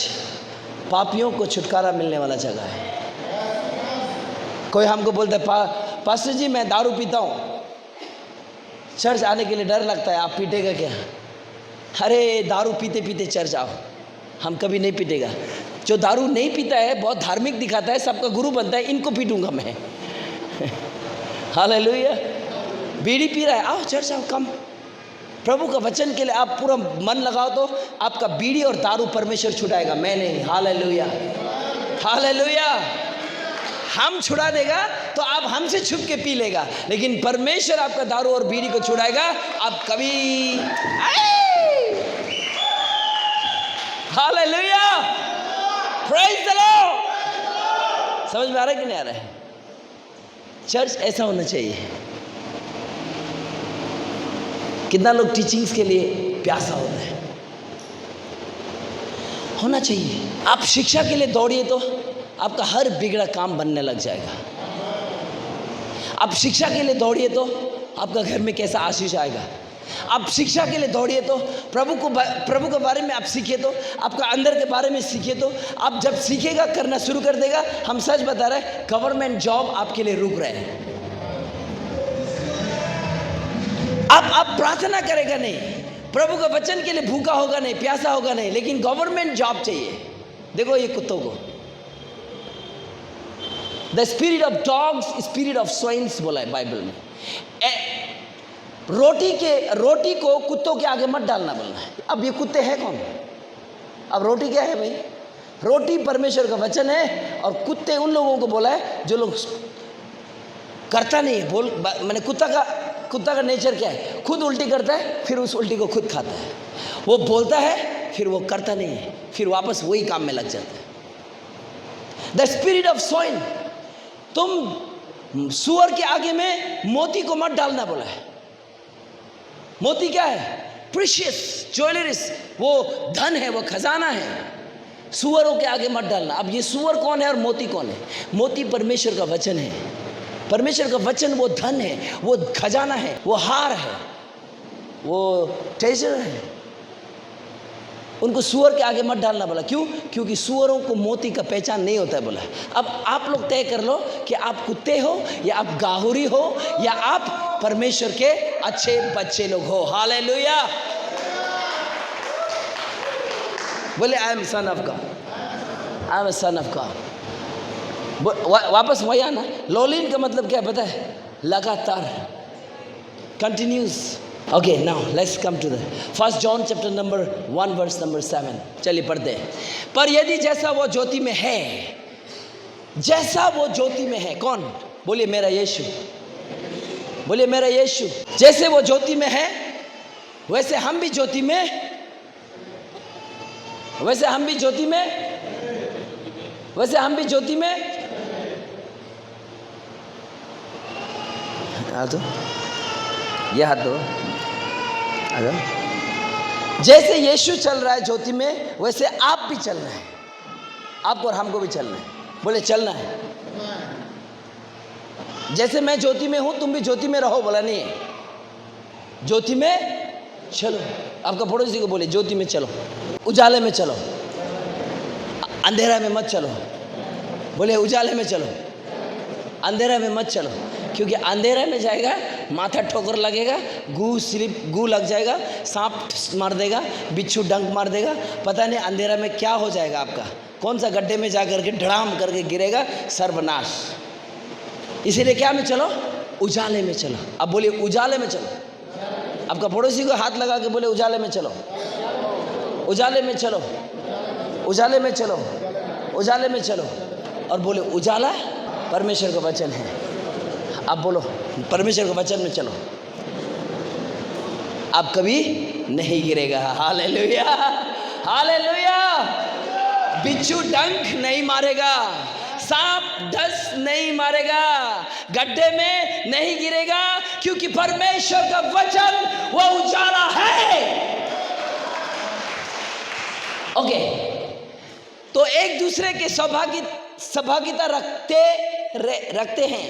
पापियों को छुटकारा मिलने वाला जगह है। कोई हमको बोलता है, पास्टर जी मैं दारू पीता हूँ, चर्च आने के लिए डर लगता है, आप पीटेगा क्या? अरे दारू पीते पीते चर्च आओ, हम कभी नहीं पीटेगा। जो दारू नहीं पीता है, बहुत धार्मिक दिखाता है, सबका गुरु बनता है, इनको पीटूंगा मैं। हालेलुया। बीड़ी पी रहा है, आओ चर्च आओ, कम। प्रभु का वचन के लिए आप पूरा मन लगाओ तो आपका बीड़ी और दारू परमेश्वर छुड़ाएगा, मैं नहीं। Hallelujah, hallelujah. हम छुड़ा देगा तो आप हमसे छुप के पी लेगा, लेकिन परमेश्वर आपका दारू और बीड़ी को छुड़ाएगा, आप कभी। Hallelujah, praise the Lord. समझ में आ रहा है कि नहीं आ रहा है? चर्च ऐसा होना चाहिए। कितना लोग टीचिंग्स के लिए प्यासा होता है? होना चाहिए। आप शिक्षा के लिए दौड़िए तो आपका हर बिगड़ा काम बनने लग जाएगा। आप शिक्षा के लिए दौड़िए तो आपका घर में कैसा आशीष आएगा। आप शिक्षा के लिए दौड़िए तो, प्रभु के बारे में आप सीखिए तो, आपका अंदर के बारे में सीखिए तो, आप जब सीखेगा करना शुरू कर देगा, हम सच बता रहे हैं, गवर्नमेंट जॉब आपके लिए रुक रहे हैं। आप प्रार्थना करेगा नहीं, प्रभु का वचन के लिए भूखा होगा नहीं, प्यासा होगा नहीं, लेकिन गवर्नमेंट जॉब चाहिए। देखो ये कुत्तों को, the spirit of dogs, spirit of swines बोला है बाइबल में। रोटी को कुत्तों के आगे मत डालना बोलना है। अब ये कुत्ते हैं कौन? अब रोटी क्या है भाई? रोटी परमेश्वर का वचन है, और कुत्ते उन लोगों को बोला है जो लोग करता नहीं है। मैंने कुत्ता का नेचर क्या है? खुद उल्टी करता है, फिर उस उल्टी को खुद खाता है। वो बोलता है, फिर वो करता नहीं है, फिर वापस वही काम में लग जाता है। द स्पिरिट ऑफ सोइन, तुम सुअर के आगे में मोती को मत डालना बोला है। मोती क्या है? प्रीशियस ज्वेलरीज, वो धन है, वो खजाना है। सुअरों के आगे मत डालना। अब ये सुअर कौन है और मोती कौन है? मोती परमेश्वर का वचन है। परमेश्वर का वचन वो धन है, वो खजाना है, वो हार है, वो ट्रेजर है। उनको सुअर के आगे मत डालना बोला। क्यों? क्योंकि सुअरों को मोती का पहचान नहीं होता है बोला। अब आप लोग तय कर लो कि आप कुत्ते हो, या आप गाहुरी हो, या आप परमेश्वर के अच्छे बच्चे लोग हो। हालेलुया। बोले I am son of God, I am son of God. वापस वही आना। लोलिन का मतलब क्या है पता है? लगातार, continuous. Okay, now let's come to the first John chapter number 1 verse number 7। चलिए पढ़ते हैं। पर यदि जैसा वो ज्योति में है, जैसा वो ज्योति में है, कौन? बोलिए मेरा यीशु, बोलिए मेरा यीशु। जैसे वो ज्योति में है, वैसे हम भी ज्योति में, वैसे हम भी ज्योति में, वैसे हम भी ज्योति में। हाथ दो, ये हाथ दो। जैसे यीशु चल रहा है ज्योति में, वैसे आप भी चलना है। आपको और हमको भी चलना है। बोले चलना है। जैसे मैं ज्योति में हूं, तुम भी ज्योति में रहो। बोला नहीं, ज्योति में चलो। आपका पड़ोसी को बोले ज्योति में चलो, उजाले में चलो, अंधेरा में मत चलो। बोले उजाले में चलो, अंधेरा में मत चलो। क्योंकि अंधेरा में जाएगा, माथा ठोकर लगेगा, गू लग जाएगा, सांप मार देगा, बिच्छू डंक मार देगा, पता नहीं अंधेरा में क्या हो जाएगा आपका, कौन सा गड्ढे में जा करके धड़ाम करके गिरेगा, सर्वनाश। इसीलिए क्या में चलो? उजाले में चलो। अब बोलिए उजाले में चलो। आपका पड़ोसी को हाथ लगा के बोले उजाले में चलो, उजाले में चलो, उजाले में चलो, उजाले में चलो। और बोले उजाला परमेश्वर का वचन है। आप बोलो परमेश्वर के वचन में चलो, आप कभी नहीं गिरेगा। Hallelujah, hallelujah. बिच्छू डंक नहीं मारेगा, सांप डस नहीं मारेगा, गड्ढे में नहीं गिरेगा, क्योंकि परमेश्वर का वचन वो उजाला है। ओके, तो एक दूसरे के सहभागिता रखते हैं।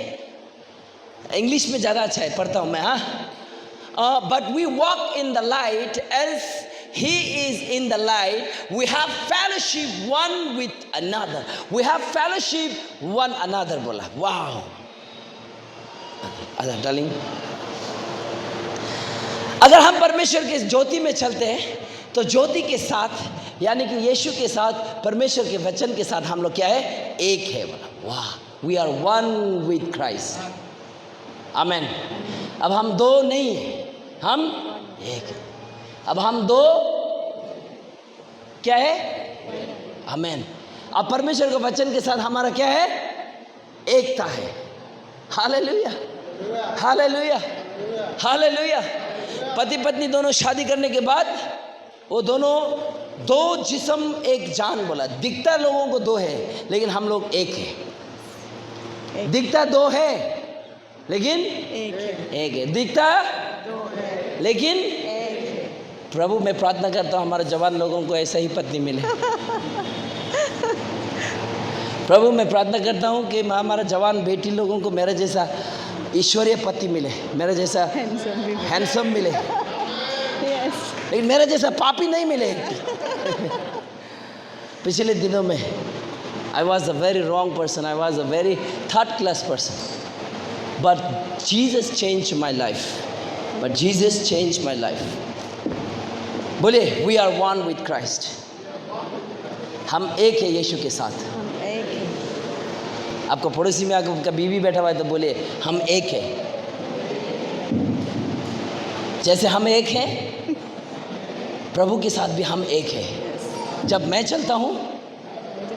इंग्लिश में ज़्यादा अच्छा है, पढ़ता हूँ मैं। हाँ, but we walk in the light as he is in the light, we have fellowship one with another, we have fellowship one another. बोला वाह। डार्लिंग, अगर हम परमेश्वर के ज्योति में चलते हैं, तो ज्योति के साथ यानी कि यीशु के साथ, परमेश्वर के वचन के साथ हम लोग क्या है? एक है। बोला वाह, we are one with Christ. Amen. अब हम दो नहीं, हम एक। अब हम दो क्या है? आमेन। अब परमेश्वर के वचन के साथ हमारा क्या है? एकता है। Hallelujah, hallelujah, hallelujah. पति पत्नी दोनों शादी करने के बाद वो दोनों दो जिस्म एक जान। बोला दिखता लोगों को दो है, लेकिन हम लोग एक है। दिखता दो है, लेकिन एक है। दिखता लेकिन प्रभु, मैं प्रार्थना करता हूँ हमारे जवान लोगों को ऐसा ही पत्नी मिले। प्रभु, मैं प्रार्थना करता हूँ कि हमारा जवान बेटी लोगों को मेरा जैसा ईश्वरीय पति मिले, मेरा जैसा हैंडसम मिले। लेकिन मेरे जैसा पापी नहीं मिले। पिछले दिनों में I was a very wrong person. I was a very third class person. But Jesus changed my life. But Jesus changed my life. बोले we are one with Christ. हम एक है यीशु के साथ। हम एक हैं। आपको पड़ोसी में आकर उनका बीवी बैठा हुआ है तो बोले हम एक है। जैसे हम एक हैं, प्रभु के साथ भी हम एक है। जब मैं चलता हूँ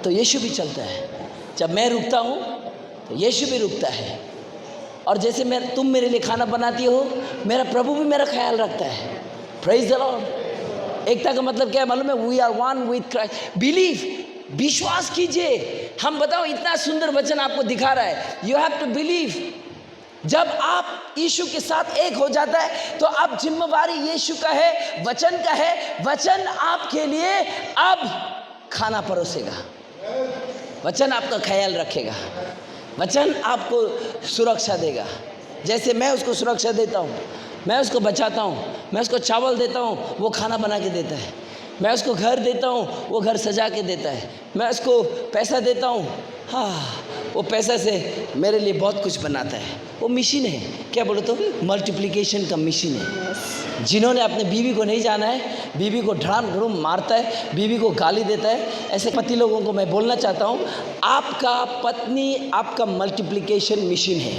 तो यीशु भी चलता है, जब मैं रुकता हूँ तो यीशु भी रुकता है। और जैसे तुम मेरे लिए खाना बनाती हो, मेरा प्रभु भी मेरा ख्याल रखता है। Praise the Lord. एकता का मतलब क्या है मालूम है? We are one with Christ. Believe, विश्वास कीजिए। हम बताओ, इतना सुंदर वचन आपको दिखा रहा है। You have to believe. जब आप यीशु के साथ एक हो जाता है तो अब जिम्मेवारी यीशु का है, वचन का है। वचन आपके लिए अब खाना परोसेगा, वचन आपका ख्याल रखेगा, वचन आपको सुरक्षा देगा। जैसे मैं उसको सुरक्षा देता हूँ, मैं उसको बचाता हूँ, मैं उसको चावल देता हूँ, वो खाना बना के देता है। मैं उसको घर देता हूँ, वो घर सजा के देता है। मैं उसको पैसा देता हूँ, हाँ, वो पैसा से मेरे लिए बहुत कुछ बनाता है। वो मशीन है, क्या बोलो तो, मल्टीप्लिकेशन का मशीन है। जिन्होंने अपने बीवी को नहीं जाना है, बीवी को ढाम ढूम मारता है, बीवी को गाली देता है, ऐसे पति लोगों को मैं बोलना चाहता हूँ, आपका पत्नी आपका मल्टीप्लिकेशन मशीन है।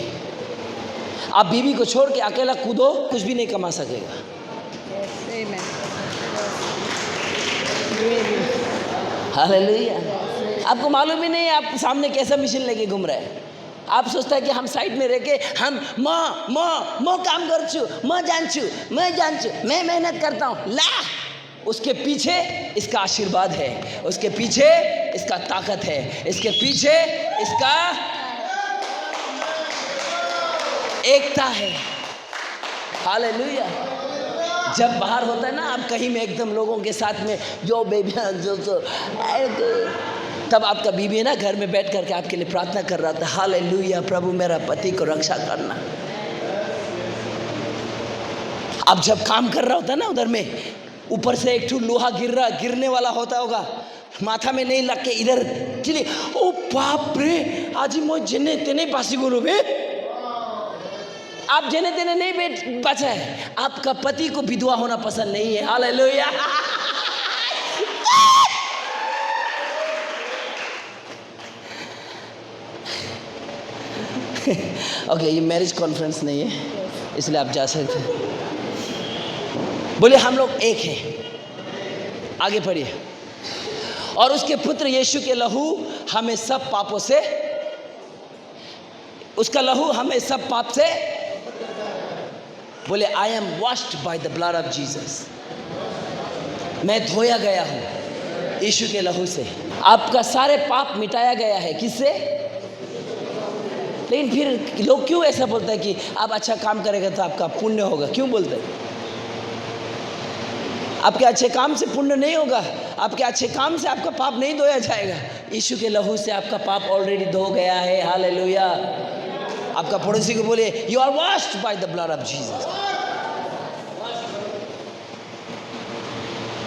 आप बीवी को छोड़ के अकेला कूदो, कुछ भी नहीं कमा सकेगा। हालेलुया। आपको मालूम ही नहीं आप सामने कैसा मिशन लेके घूम रहे हैं। आप सोचता है कि हम साइड में रह के हम मैं काम कर छू, मैं जानचू, मैं मेहनत करता हूँ। ला, उसके पीछे इसका आशीर्वाद है, उसके पीछे इसका ताकत है, इसके पीछे इसका एकता है। हालेलुया। जब बाहर होता है ना, आप कहीं में एकदम लोगों के साथ में जो बेबियाँ जो तब आपका बीवी है ना घर में बैठ करके आपके लिए प्रार्थना कर रहा था, हालेलुया, प्रभु मेरा पति को रक्षा करना। अब जब काम कर रहा होता है ना, उधर में ऊपर से एक ठू लोहा गिरने वाला होता होगा, माथा में नहीं लग के इधर चलिए, ओ बाप रे, आज मैं जेने तेने पासी बोलो बे। आप जेने तेने नहीं बचा है। आपका पति को विधवा होना पसंद नहीं है। हालेलुया। ओके, ये मैरिज कॉन्फ्रेंस नहीं है, इसलिए आप जा सकते हैं। बोले हम लोग एक हैं। आगे पढ़िए। और उसके पुत्र यीशु के लहू हमें सब पापों से, उसका लहू हमें सब पाप से, बोले आई am washed by the blood of Jesus. मैं धोया गया हूं यीशु के लहू से। आपका सारे पाप मिटाया गया है। किससे? लेकिन फिर लोग क्यों ऐसा बोलते हैं कि आप अच्छा काम करेगा तो आपका पुण्य होगा? क्यों बोलते हैं? आपके अच्छे काम से पुण्य नहीं होगा, आपके अच्छे काम से आपका पाप नहीं धोया जाएगा। यीशु के लहू से आपका पाप ऑलरेडी धो गया है। हालेलुया। आपका पड़ोसी को बोले you are washed by the blood of Jesus.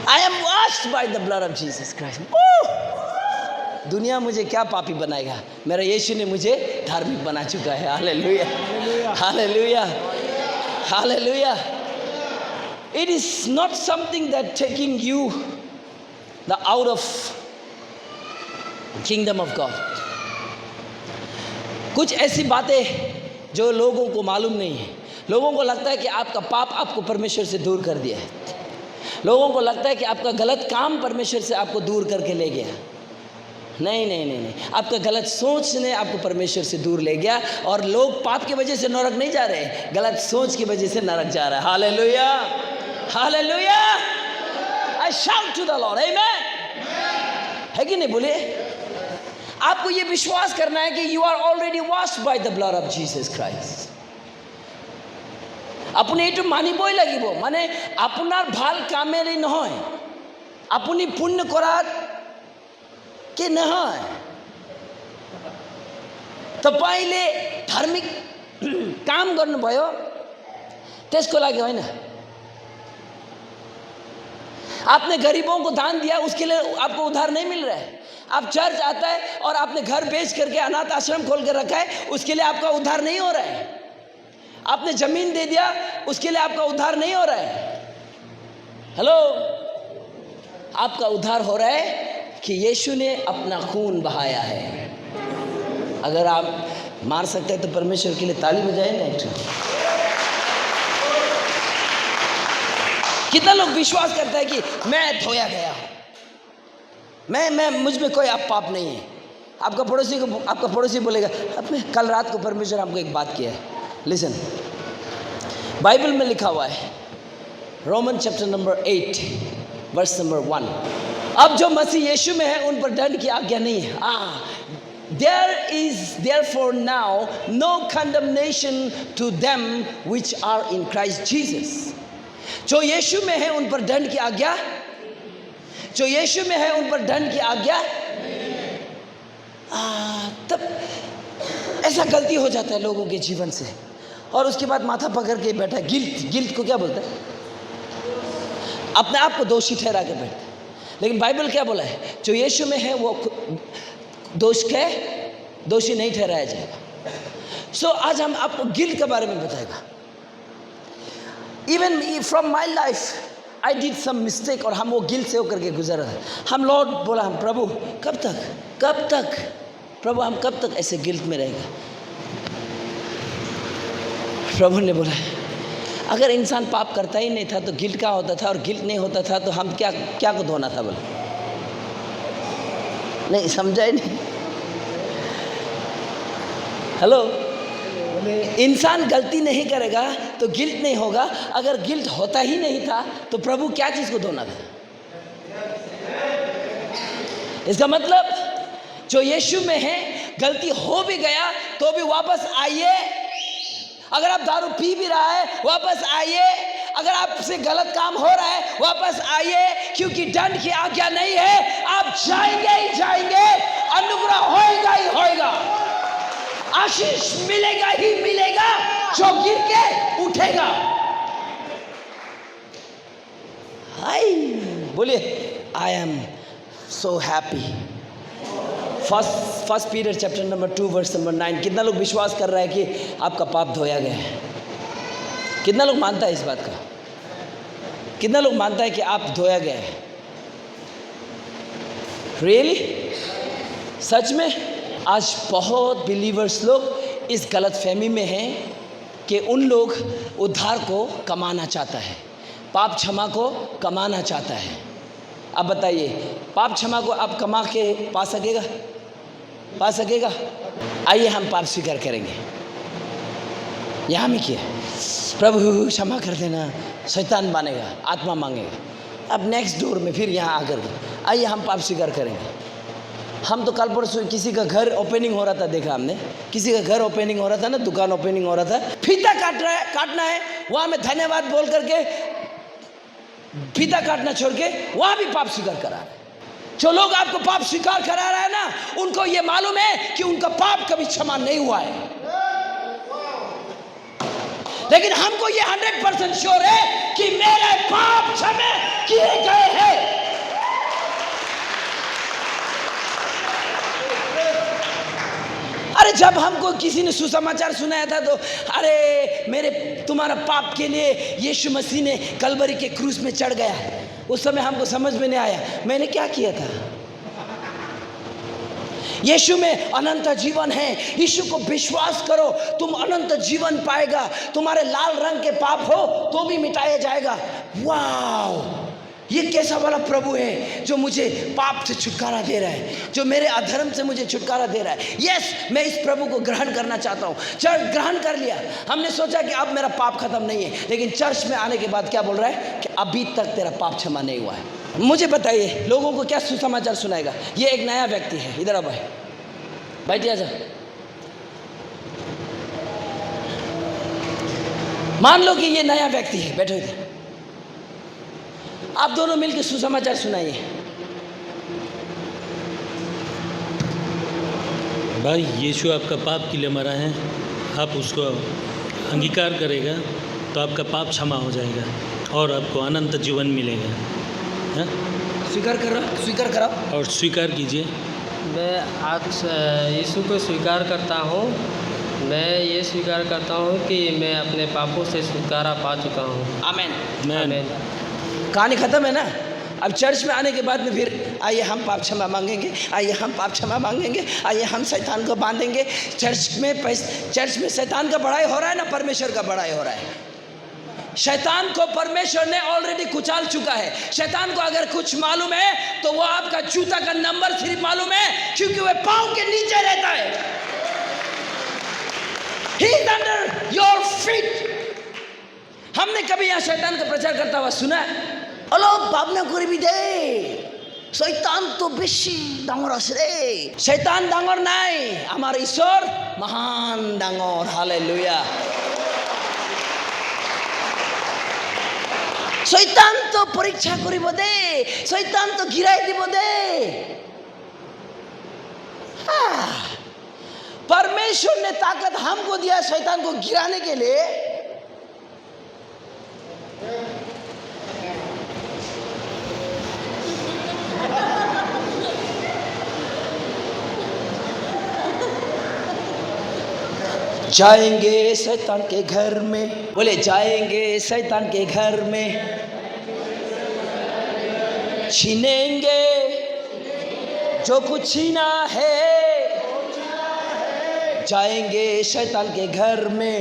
I am washed by the blood of Jesus Christ. दुनिया मुझे क्या पापी बनाएगा, मेरा यीशु ने मुझे धार्मिक बना चुका है। Hallelujah, hallelujah, hallelujah. It is not something that taking you the out of kingdom of God. कुछ ऐसी बातें जो लोगों को मालूम नहीं है। लोगों को लगता है कि आपका पाप आपको परमेश्वर से दूर कर दिया है। लोगों को लगता है कि आपका गलत काम परमेश्वर से आपको दूर करके ले गया। नहीं नहीं नहीं नहीं, आपका गलत सोच ने आपको परमेश्वर से दूर ले गया। और लोग पाप की वजह से नरक नहीं जा रहे, गलत सोच की वजह से नरक जा रहा है। Hallelujah, hallelujah. I shout to the Lord, amen. है कि नहीं? बोले आपको ये विश्वास करना है कि you are already washed by the blood of Jesus Christ. अपने एटू मानिबই লাগিব, মানে আপনার ভাল কামেরই নহয়, আপনি পুণ্য করার के নহয়। तपाईले धार्मिक काम गर्नुभयो त्यसको लागि होइन। आपने गरीबों को दान दिया, उसके लिए आपको उधार नहीं मिल रहा है। आप चर्च आता है और आपने घर बेच करके अनाथ आश्रम खोल कर रखा है, उसके लिए आपका उधार नहीं हो रहा है। आपने जमीन दे दिया, उसके लिए आपका उधार नहीं हो रहा है। हेलो, आपका उधार हो रहा है कि यीशु ने अपना खून बहाया है। अगर आप मार सकते हैं तो परमेश्वर के लिए ताली बजाएं ना। कितना लोग विश्वास करता है कि मैं धोया गया हूं, मैं मुझ में कोई आप पाप नहीं है। आपका पड़ोसी बोलेगा, अब कल रात को परमेश्वर हमको एक बात किया है। लिसन, बाइबल में लिखा हुआ है, Roman chapter number 8 verse number 1, अब जो मसीह यीशु में है उन पर दंड की आज्ञा नहीं है। There is therefore now no condemnation to them which are in Christ Jesus. जो यीशु में है उन पर दंड की आज्ञा, जो यीशु में है उन पर दंड की आज्ञा। तब ऐसा गलती हो जाता है लोगों के जीवन से, और उसके बाद माथा पकड़ के बैठा है। गिल्ट को क्या बोलता है? अपने आप को दोषी ठहरा के बैठता है। लेकिन बाइबल क्या बोला है? जो यीशु में है वो दोषी नहीं ठहराया जाएगा। सो आज हम आपको गिल्ट के बारे में बताएगा। Even from my life I did some mistake, और हम वो गिल्ट से होकर के गुजर रहे हैं। हम लॉर्ड बोला, हम प्रभु कब तक प्रभु हम कब तक ऐसे गिल्ट में रहेंगे? प्रभु ने बोला, अगर इंसान पाप करता ही नहीं था तो गिल्ट क्या होता था, और गिल्ट नहीं होता था तो हम क्या को धोना था? बोला नहीं, समझा ही नहीं। हेलो, इंसान गलती नहीं करेगा तो गिल्ट नहीं होगा। अगर गिल्ट होता ही नहीं था तो प्रभु क्या चीज को धोना था? इसका मतलब जो यीशु में है, गलती हो भी गया तो भी वापस आइए। अगर आप दारू पी भी रहा है, वापस आइए। अगर आपसे गलत काम हो रहा है, वापस आइए, क्योंकि दंड की आज्ञा नहीं है। आप जाएंगे ही जाएंगे, अनुग्रह होएगा ही होएगा, आशीष मिलेगा ही मिलेगा। जो गिर के उठेगा, हाय बोलिए, I am so happy. First Peter chapter number 2 verse number 9। कितना लोग विश्वास कर रहा है कि आपका पाप धोया गया है? कितना लोग मानता है इस बात का? कितना लोग मानता है कि आप धोया गया है? रियली, सच में? आज बहुत बिलीवर्स लोग इस गलत फहमी में हैं कि उन लोग उद्धार को कमाना चाहता है, पाप क्षमा को कमाना चाहता है। अब बताइए, पाप क्षमा को आप कमा के पा सकेगा? आइए हम पाप स्वीकार करेंगे। यहाँ में किया, प्रभु क्षमा कर देना, शैतान मानेगा, आत्मा मांगेगा। अब नेक्स्ट डोर में फिर यहाँ आकर के आइए हम पाप स्वीकार करेंगे। हम तो कल परसों किसी का घर ओपनिंग हो रहा था, देखा हमने, किसी का घर ओपनिंग हो रहा था ना, दुकान ओपनिंग हो रहा था। फीता काटना है, वहाँ में धन्यवाद बोल करके फीता काटना छोड़ के वहाँ भी पाप स्वीकार करा रहे। जो लोग आपको पाप स्वीकार करा रहा है ना, उनको ये मालूम है कि उनका पाप कभी क्षमा नहीं हुआ है। लेकिन हमको ये 100% श्योर है कि मेरे पाप क्षमा किए गए हैं। अरे जब हमको किसी ने सुसमाचार सुनाया था तो अरे तुम्हारा पाप के लिए यीशु मसीह ने कलवरी के क्रूस में चढ़ गया। उस समय हमको समझ में नहीं आया मैंने क्या किया था। यीशु में अनंत जीवन है। यीशु को विश्वास करो, तुम अनंत जीवन पाएगा। तुम्हारे लाल रंग के पाप हो तो भी मिटाया जाएगा। वाह, ये कैसा वाला प्रभु है जो मुझे पाप से छुटकारा दे रहा है, जो मेरे अधर्म से मुझे छुटकारा दे रहा है। यस, मैं इस प्रभु को ग्रहण करना चाहता हूँ। चर्च ग्रहण कर लिया। हमने सोचा कि अब मेरा पाप खत्म नहीं है, लेकिन चर्च में आने के बाद क्या बोल रहा है कि अभी तक तेरा पाप क्षमा नहीं हुआ है। मुझे बताइए, लोगों को क्या सुसमाचार सुनाएगा? ये एक नया व्यक्ति है, इधर आ भाई, बैठिए आजा। मान लो कि ये नया व्यक्ति है, बैठो इधर। आप दोनों मिलकर सुसमाचार सुनाइए। भाई, यीशु आपका पाप के लिए मरा है, आप उसको अंगीकार करेगा तो आपका पाप क्षमा हो जाएगा और आपको अनंत जीवन मिलेगा। हैं? स्वीकार करो, स्वीकार कराओ। और स्वीकार कीजिए। मैं आज यीशु को स्वीकार करता हूँ। मैं ये स्वीकार करता हूँ कि मैं अपने पापों से छुटकारा पा चुका हूँ। आमीन। आमीन। कहानी खत्म है ना। अब चर्च में आने के बाद में फिर आइए हम पाप क्षमा मांगेंगे, आइए हम पाप क्षमा मांगेंगे, आइए हम शैतान को बांधेंगे। चर्च में शैतान का बड़ाई हो रहा है ना, परमेश्वर का बड़ाई हो रहा है। शैतान को परमेश्वर ने ऑलरेडी कुचल चुका है। शैतान को अगर कुछ मालूम है तो वो आपका जूता का नंबर सिर्फ मालूम है, क्योंकि वह पांव के नीचे रहता है। He is under your feet। हमने कभी यहाँ शैतान का प्रचार करता हुआ सुना है? अलो भावना करी भी दे, शैतान तो बेशी डांगर আছে रे। शैतान डांगर नहीं, हमारा ईश्वर महान डांगर। हालेलुया। शैतान तो परीक्षा करिब दे, शैतान तो गिराई দিব दे। परमेश्वर ने ताकत हमको दिया शैतान को गिराने के लिए। जाएंगे शैतान के घर में, बोले जाएंगे शैतान के घर में, छीनेंगे जो कुछ छीना है। जाएंगे शैतान के घर में,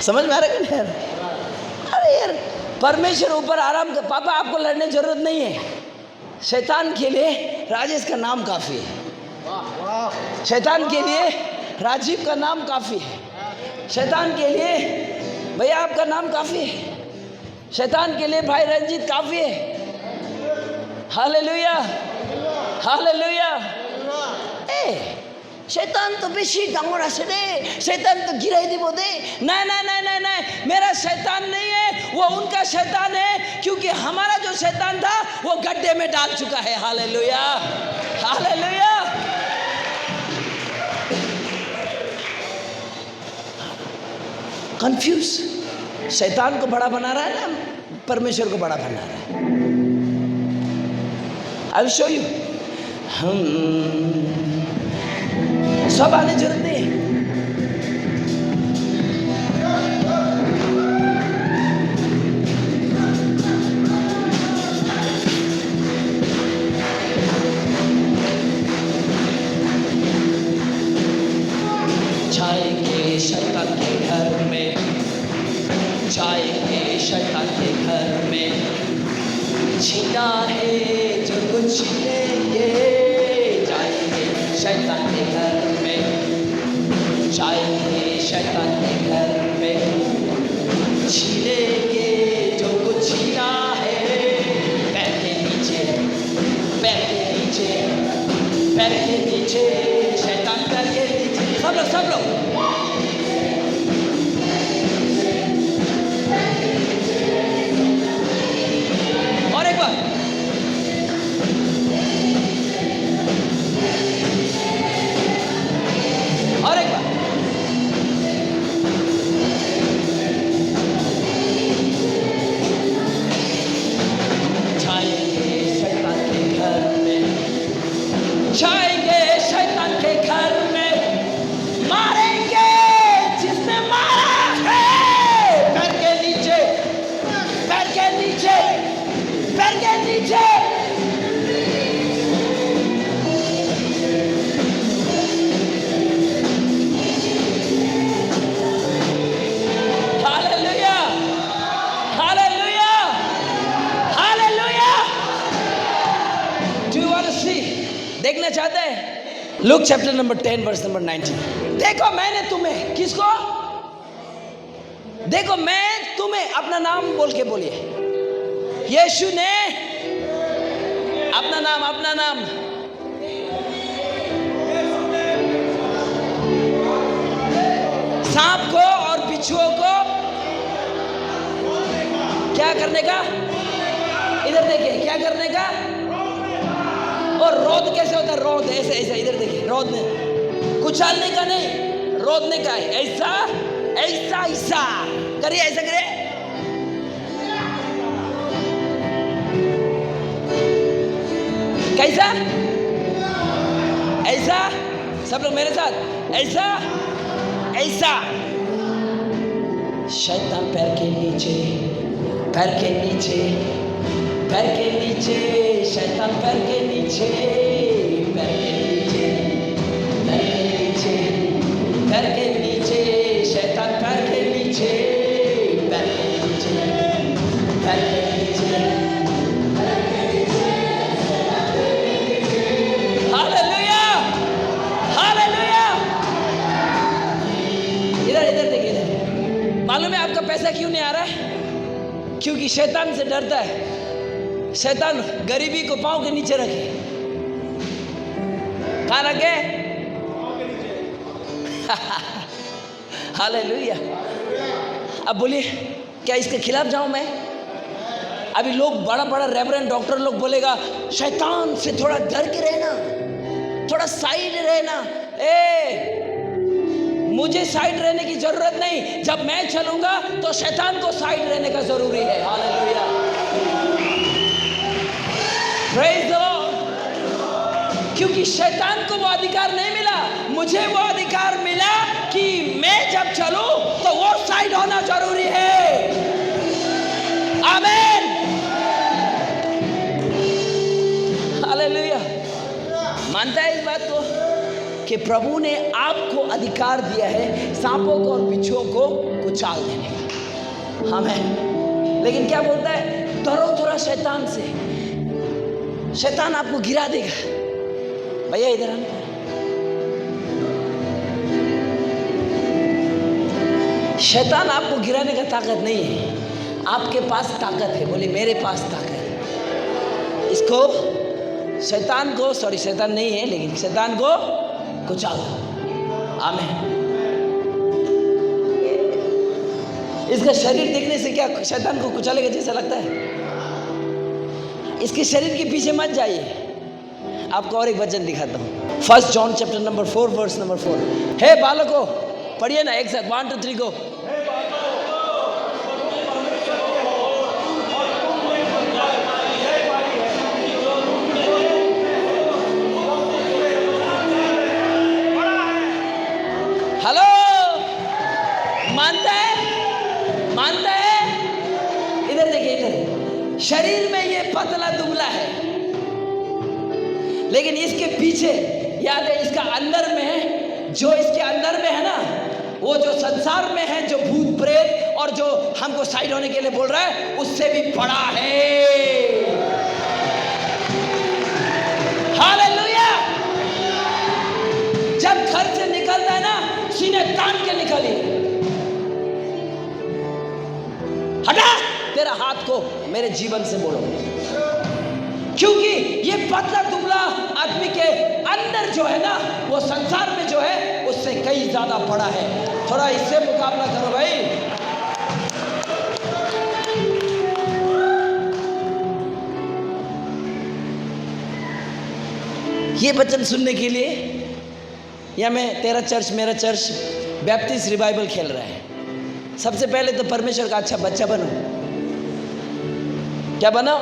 समझ में आ रहा है कि नहीं? अरे यार, परमेश्वर ऊपर आराम कर। पापा आपको लड़ने की जरूरत नहीं है। शैतान के लिए राजेश का नाम काफी है, शैतान के लिए राजीव का नाम काफी है, शैतान के लिए भैया आपका नाम काफी है, शैतान के लिए भाई रंजीत काफी है। Hallelujah, hallelujah. शैतान तो बेशी डांगर আছে रे, शैतान तो गिराई দিব दे। नहीं नहीं नहीं नहीं नहीं, मेरा शैतान नहीं है, वो उनका शैतान है, क्योंकि हमारा जो शैतान था वो गड्ढे में डाल चुका है। Hallelujah, hallelujah. कंफ्यूज, शैतान को बड़ा बना रहा है ना, परमेश्वर को बड़ा बना रहा है। I will show you. सब आने जरूरत नहीं है। जाएंगे शैतान के घर में, जाएंगे शैतान के घर में, छीना है जो कुछ छीनेंगे। जाएंगे शैतान के घर में, जाएंगे शैतान के घर में, छीनेंगे जो कुछ छीना है। पैर के नीचे, पैर के नीचे, पैर के नीचे, शैतान पैर के नीचे। सब लोग, सब लोग। और एक बार, और एक बार। जाएंगे शैतान के घर में, जाएंगे शैतान के घर में, मारेंगे जिसने मारा है। पैर के नीचे, पैर के नीचे, पैर के नीचे। Hallelujah, hallelujah, hallelujah. Do you want to see? देखना चाहते हैं? Luke chapter number 10 verse number 19। देखो मैंने तुम्हें, किसको? देखो मैं तुम्हें, अपना नाम बोल के बोलिए। यीशु ने अपना नाम, अपना नाम, सांप को और बिच्छुओं को क्या करने का? इधर देखिए, क्या करने का? और रोद कैसे होता है? रोद ऐसे ऐसा, इधर देखिए, रोद ने कुचलने का नहीं, रोदने का है। ऐसा ऐसा ऐसा करिए, ऐसा करिए। कैसा? ऐसा? सब लोग मेरे साथ, ऐसा ऐसा। शैतान पैर के नीचे, पैर के नीचे, पैर के नीचे, शैतान पैर के नीचे, पैर के नीचे, पैर के नीचे, पैर के नीचे, शैतान पैर के नीचे, पैर के नीचे, पैर के नीचे, हालेलुया, हालेलुया। इधर इधर देखिए, इधर। मालूम है आपका पैसा क्यों नहीं आ रहा है? क्योंकि शैतान से डरता है। शैतान गरीबी को पांव के नीचे रखे। कहाँ रखे? हालेलुया। अब बोलिए, क्या इसके खिलाफ जाऊं मैं? अभी लोग बड़ा बड़ा रेवरेंड डॉक्टर लोग बोलेगा शैतान से थोड़ा डर के रहना, थोड़ा साइड रहना। मुझे साइड रहने की जरूरत नहीं। जब मैं चलूंगा तो शैतान को साइड रहने का जरूरी है। Hallelujah, praise the Lord. क्योंकि शैतान को वो अधिकार नहीं मिला, मुझे वो अधिकार मिला कि मैं जब चलूं तो वो साइड होना जरूरी है। आमीन, हालेलुया। मानता है इस बात को कि प्रभु ने आपको अधिकार दिया है सांपों को और बिच्छुओं को कुचाल देने का। हमें लेकिन क्या बोलता है? डरो थोड़ा शैतान से, शैतान आपको गिरा देगा। भैया इधर आना। शैतान आपको गिराने का ताकत नहीं है, आपके पास ताकत है। बोले मेरे पास ताकत है। इसको शैतान को, सॉरी शैतान नहीं है लेकिन शैतान को कुचाल दो। आमीन। इसका शरीर देखने से क्या शैतान को कुचालेगा जैसा लगता है? इसके शरीर के पीछे मत जाइए। आपको और एक वचन दिखाता हूँ। 1 John chapter number 4 verse number 4। हे बालकों, पढ़िए ना एक साथ, 1 2 3 गो। हेलो, मानता है? मानता है? इधर देखिए, इधर शरीर में ये पतला दुबला है, लेकिन इसके पीछे याद है, इसका अंदर में है, जो इसके अंदर में है ना, वो जो संसार में है, जो भूत प्रेत और जो हमको साइड होने के लिए बोल रहा है, उससे भी बड़ा है। हालेलुया। जब घर से निकलता है ना, सीने तान के निकलिए। हटा तेरा हाथ को मेरे जीवन से बोलो, क्योंकि ये पतला दुबला आदमी के अंदर जो है ना, वो संसार में जो है उससे कई ज्यादा बड़ा है। थोड़ा इससे मुकाबला करो भाई। ये वचन सुनने के लिए या मैं तेरा चर्च मेरा चर्च बैप्टिस्ट रिवाइवल खेल रहा है। सबसे पहले तो परमेश्वर का अच्छा बच्चा बनो। क्या बनो?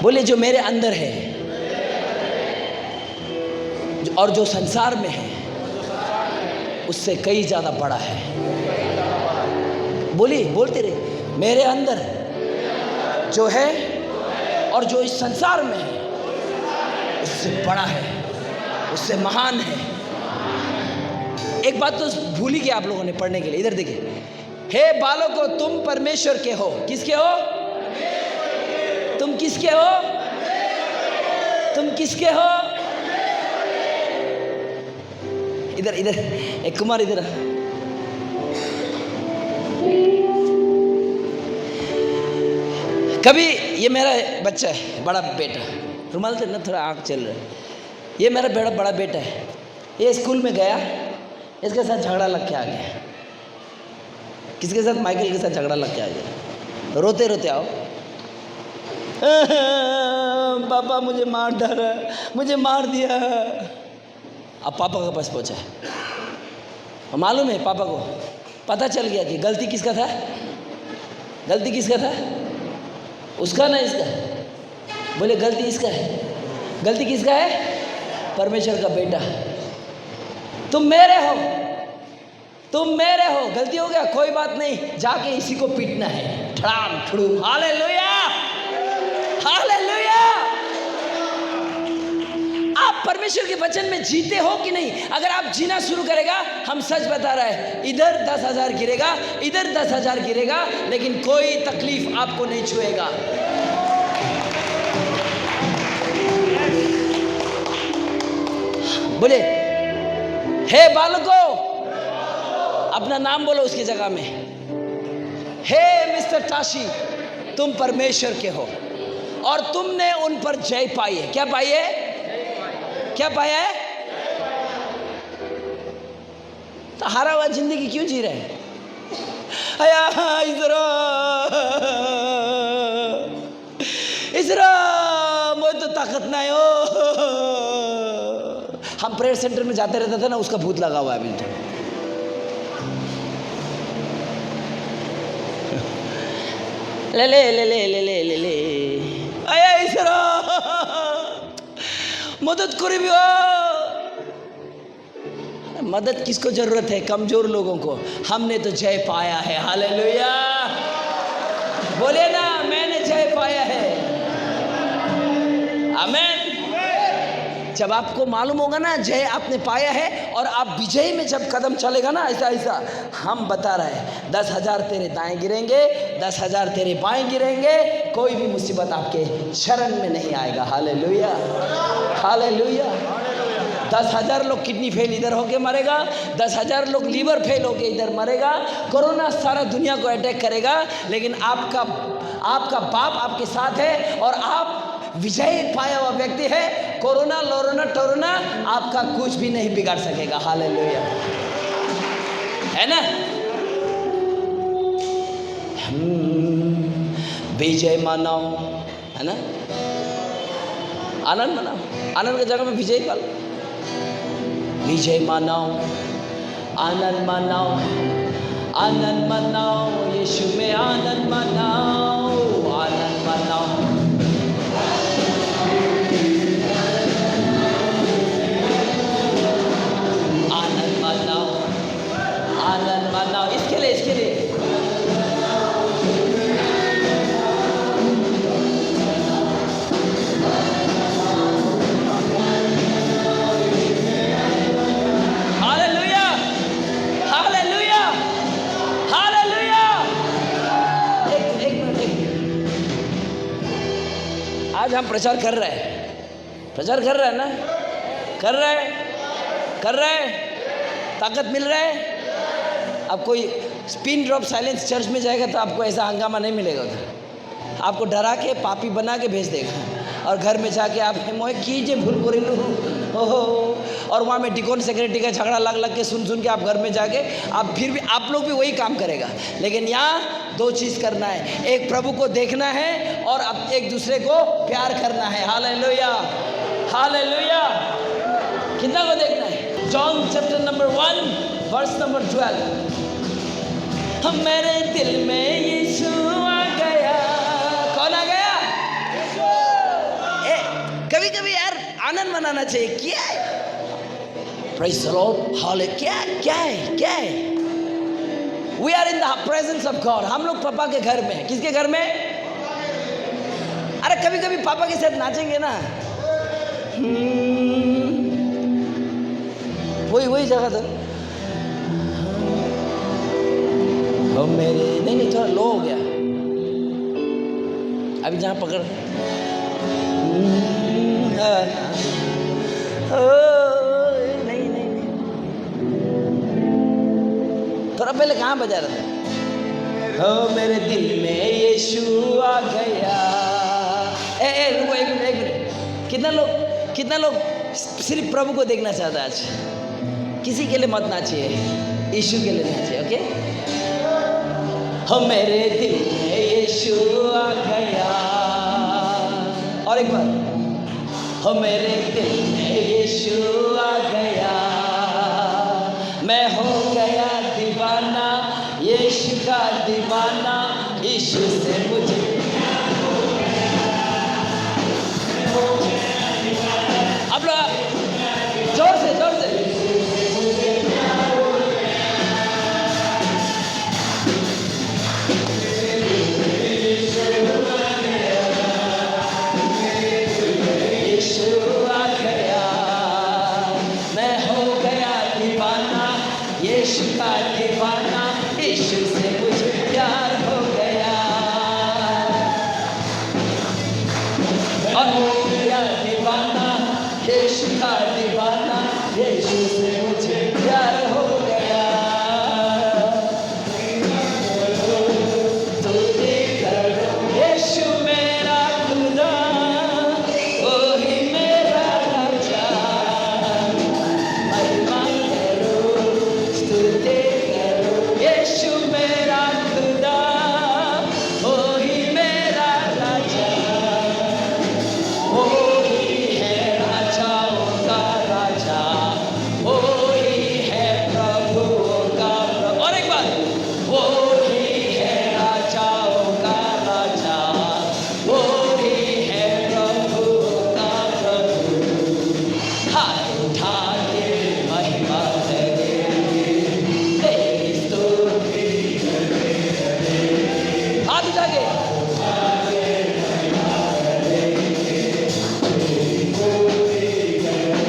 बोले जो मेरे अंदर है और जो संसार में है उससे कई ज्यादा बड़ा है। बोलिए, बोलते रहे, मेरे अंदर जो है और जो इस संसार में है उससे बड़ा है, उससे महान है। एक बात तो भूल ही गया आप लोगों ने पढ़ने के लिए। इधर देखिए, हे बालकों, तुम परमेश्वर के हो। किसके हो? तुम किसके हो? तुम किसके हो? इधर इधर एक कुमार इधर। कभी ये मेरा बच्चा है, बड़ा बेटा, रुमाल से ना थोड़ा आँख चल रहा है। ये मेरा बड़ा बेटा है। ये स्कूल में गया, इसके साथ झगड़ा लग के आ गया। किसके साथ? माइकल के साथ झगड़ा लग के आ गया। रोते रोते आओ, पापा मुझे मार डाला, मुझे मार दिया। अब पापा के पास पहुंचा है, और मालूम है पापा को पता चल गया कि गलती किसका था। गलती किसका था? उसका ना इसका? बोले गलती इसका है। गलती किसका है? परमेश्वर का बेटा। तुम मेरे हो, तुम मेरे हो। गलती हो गया, कोई बात नहीं, जाके इसी को पीटना है, ठड़ाम ठुड़ूम। Hallelujah, hallelujah. आप परमेश्वर के वचन में जीते हो कि नहीं? अगर आप जीना शुरू करेगा, हम सच बता रहे हैं, इधर 10,000 गिरेगा, इधर 10,000 गिरेगा, लेकिन कोई तकलीफ आपको नहीं छुएगा। बोले, हे बालकों, अपना नाम बोलो उसकी जगह में। हे मिस्टर ताशी, तुम परमेश्वर के हो और तुमने उन पर जय पाई है। क्या पाई है? क्या पाया है? तो हारा हुआ जिंदगी क्यों जी रहे हैं? इसरा मुझे तो ताकत ना हो। हम प्रेयर सेंटर में जाते रहता था ना, उसका भूत लगा हुआ है अभी तो। ले ले ले ले ले ले ले ले आया इसरा मदद करी भी हो। मदद किसको जरूरत है? कमजोर लोगों को। हमने तो जय पाया है। हालेलुया, बोले ना, मैंने जय पाया है। आमीन। जब आपको मालूम होगा ना जय आपने पाया है, और आप विजय में जब कदम चलेगा ना, ऐसा ऐसा, हम बता रहे हैं 10,000 तेरे दाएं गिरेंगे, 10,000 तेरे बाएं गिरेंगे, कोई भी मुसीबत आपके शरण में नहीं आएगा। Hallelujah, hallelujah. 10,000 लोग किडनी फेल इधर होके मरेगा, 10,000 लोग लीवर फेल होके इधर मरेगा, कोरोना सारा दुनिया को अटैक करेगा, लेकिन आपका बाप आपके साथ है और आप विजय पाया हुआ व्यक्ति है। कोरोना लोरोना टोरोना आपका कुछ भी नहीं बिगाड़ सकेगा। हालेलुया, है ना? विजय मनाओ, है ना? आनंद मनाओ, आनंद की जगह में विजय पालो। विजय मनाओ, आनंद मनाओ, आनंद मनाओ, यीशु में आनंद मनाओ, आनंद मनाओ। आनंद मनाओ, इसके लिए हालेलुया, हालेलुया, हालेलुया। एक मिनट। आज हम प्रचार कर रहे हैं ना? कर रहे हैं, ताकत मिल रहा है। अब कोई स्पिन ड्रॉप साइलेंस चर्च में जाएगा तो आपको ऐसा हंगामा नहीं मिलेगा उधर। आपको डरा के पापी बना के भेज देगा, और घर में जाके आप मोह कीजिए भूल करेलू हो, और वहाँ में डिकॉन सेक्रेटरी का झगड़ा लग के सुन के आप घर में जाके आप फिर भी आप लोग भी वही काम करेगा। लेकिन यहाँ 2 चीज़ करना है, एक प्रभु को देखना है और अब एक दूसरे को प्यार करना है। Hallelujah, hallelujah. कितना को देखना है? John chapter number 1 verse number 12। हम मेरे दिल में यीशु आ गया। कौन आ गया? कभी कभी यार आनंद मनाना चाहिए। क्या है? Praise the Lord. हाले क्या है? We are in the presence of God. हम लोग पापा के घर में हैं। किसके घर में? अरे कभी कभी पापा के साथ नाचेंगे ना। वही जगह था। मेरे नहीं थोड़ा लो हो गया अभी, जहाँ पकड़ नहीं थोड़ा पहले कहाँ बजा रहा था? हो मेरे दिल में यीशु आ गया। रुको एक मिनट। कितना लोग सिर्फ प्रभु को देखना चाहता है आज? किसी के लिए मत नाचिए, यीशु के लिए नाचिए। ओके? हो मेरे दिल में यीशु आ गया। और एक बार, हो मेरे दिल में यीशु आ गया। मैं हो गया दीवाना, यीशु का दीवाना। यीशु से मुझे यीशु का दीवाना, यीशु से मुझे प्यार हो गया। और मेरा दीवाना, यीशु का दीवाना, यीशु से मुझे प्यार हो गया। स्तुति करो यीशु मेरा खुदा, वही मेरा राजा। महिमा करो, स्तुति करो यीशु मेरा खुदा, वही मेरा राजा। वही है राजाओं का राजा, वही है प्रभुओं का प्रभु। और एक बार, वही है राजाओं का राजा, वही है प्रभुओं का प्रभु। हाथ उठा के महिमा करेंगे, तेरी स्तुति करेंगे। हाथ उठा के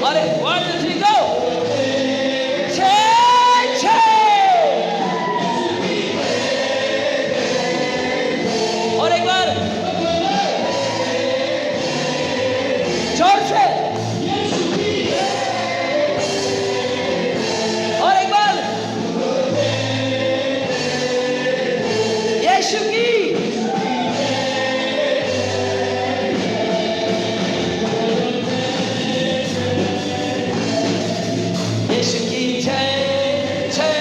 अरे 1 2 3 गो। छे छे। और एक बार जोर से। और एक बार यीशु की। यीशु की जय जय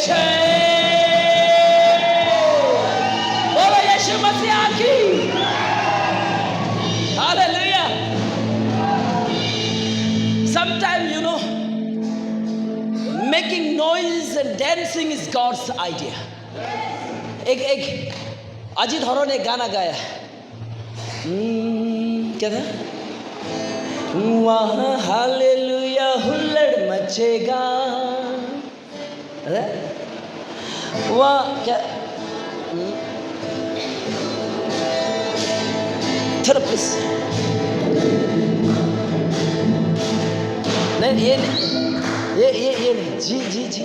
जय। बोलो यीशु मसीह की। Hallelujah. Sometimes you know, making noise and dancing is God's idea. एक अजीत हरो ने गाना गाया, क्या था? वहाँ हालेलुया हुल्लड़ मचेगा। वहाँ क्या? थोड़ा प्लीज। नहीं ये नहीं, ये नहीं। जी जी जी।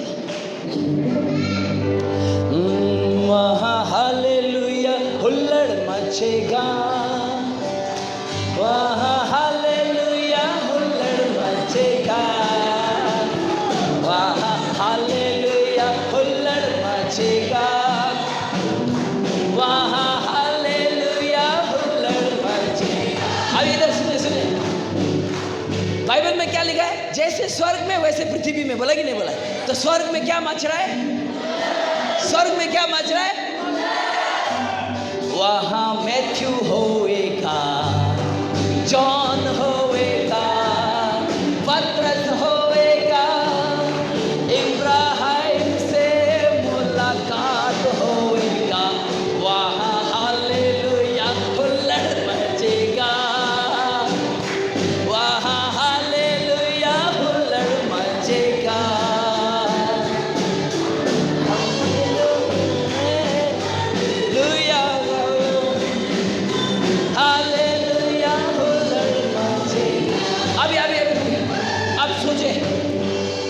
वहाँ हालेलुया हुल्लड़ मचेगा, वहाँ हालेलुया हुल्लड़ मचेगा, वहाँ हालेलुया हुल्लड़ मचेगा, वहाँ हालेलुया हुल्लड़ मचेगा। अब इधर सुने सुने, बाइबल में क्या लिखा है? जैसे स्वर्ग में वैसे पृथ्वी में। बोला कि नहीं बोला? तो स्वर्ग में क्या मच रहा है? स्वर्ग में क्या मच रहा है? वहाँ मैथ्यू होएगा, जॉन होएगा, पतरस होएगा, इब्राहिम से मुलाकात होएगा। वहाँ हालेलुया हुल्लड़ मचेगा, वहाँ हालेलुया हुल्लड़ मचेगा। हालेलुया हुल्लड़ मचेगा। अभी अब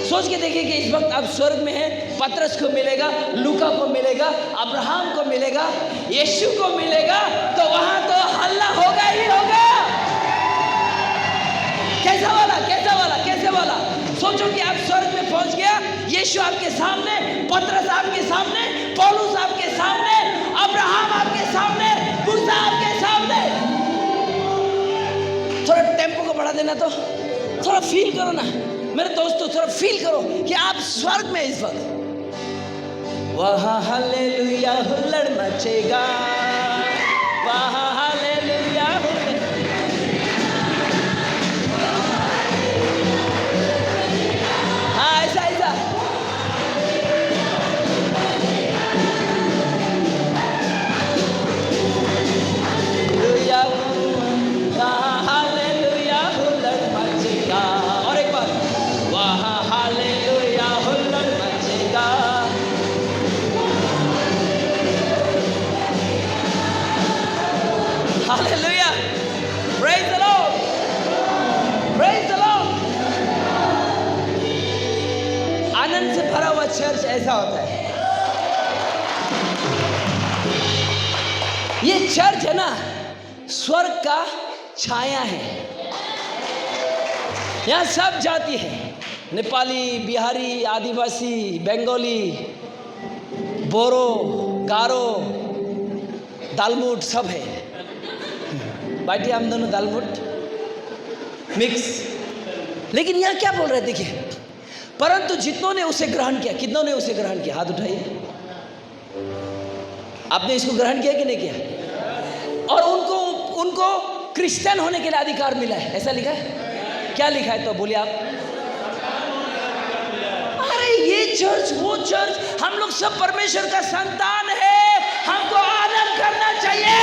सोच के देखिए कि इस वक्त आप स्वर्ग में हैं। पतरस को मिलेगा, लूका को मिलेगा, अब्राहम को मिलेगा, यीशु को मिलेगा, तो वहां तो हल्ला होगा ही होगा। कैसा वाला कैसा वाला कैसे वाला? सोचो कि आप स्वर्ग में पहुंच गया, यीशु आपके सामने, पतरस आपके सामने, पौलुस आपके सामने, अब्राहम आपके सामने, मूसा आपके सामने। थोड़ा टेम्पो को बढ़ा देना, तो थोड़ा फील करो ना मेरे दोस्तों, थोड़ा फील करो कि आप स्वर्ग में इस वक्त। वहाँ हालेलुया हुल्लड़ मचेगा, वहाँ हालेलुया हुल्लड़। हाँ ऐसा ऐसा। हालेलुया हुल्लड़ मचेगा। और एक बार, वहाँ हालेलुया हुल्लड़ मचेगा। Hallelujah. Praise the Lord. Praise the Lord. आनंद से भरा हुआ चर्च ऐसा होता है। ये चर्च है ना, स्वर्ग का छाया है। यहाँ सब जाति है, नेपाली, बिहारी, आदिवासी, बंगाली, बोरो, गारो, दालमूट सब है। बाटी हम दोनों दालमूट मिक्स। लेकिन यहाँ क्या बोल रहे हैं देखिए, परंतु जितनों ने उसे ग्रहण किया, कितनों ने उसे ग्रहण किया? हाथ उठाइए। आपने इसको ग्रहण किया कि नहीं किया? और उनको क्रिश्चियन होने के लिए अधिकार मिला है, ऐसा लिखा है। क्या लिखा है तो बोलिए आप? अरे ये चर्च, वो चर्च, हम लोग सब परमेश्वर का संतान है, हमको आनंद करना चाहिए।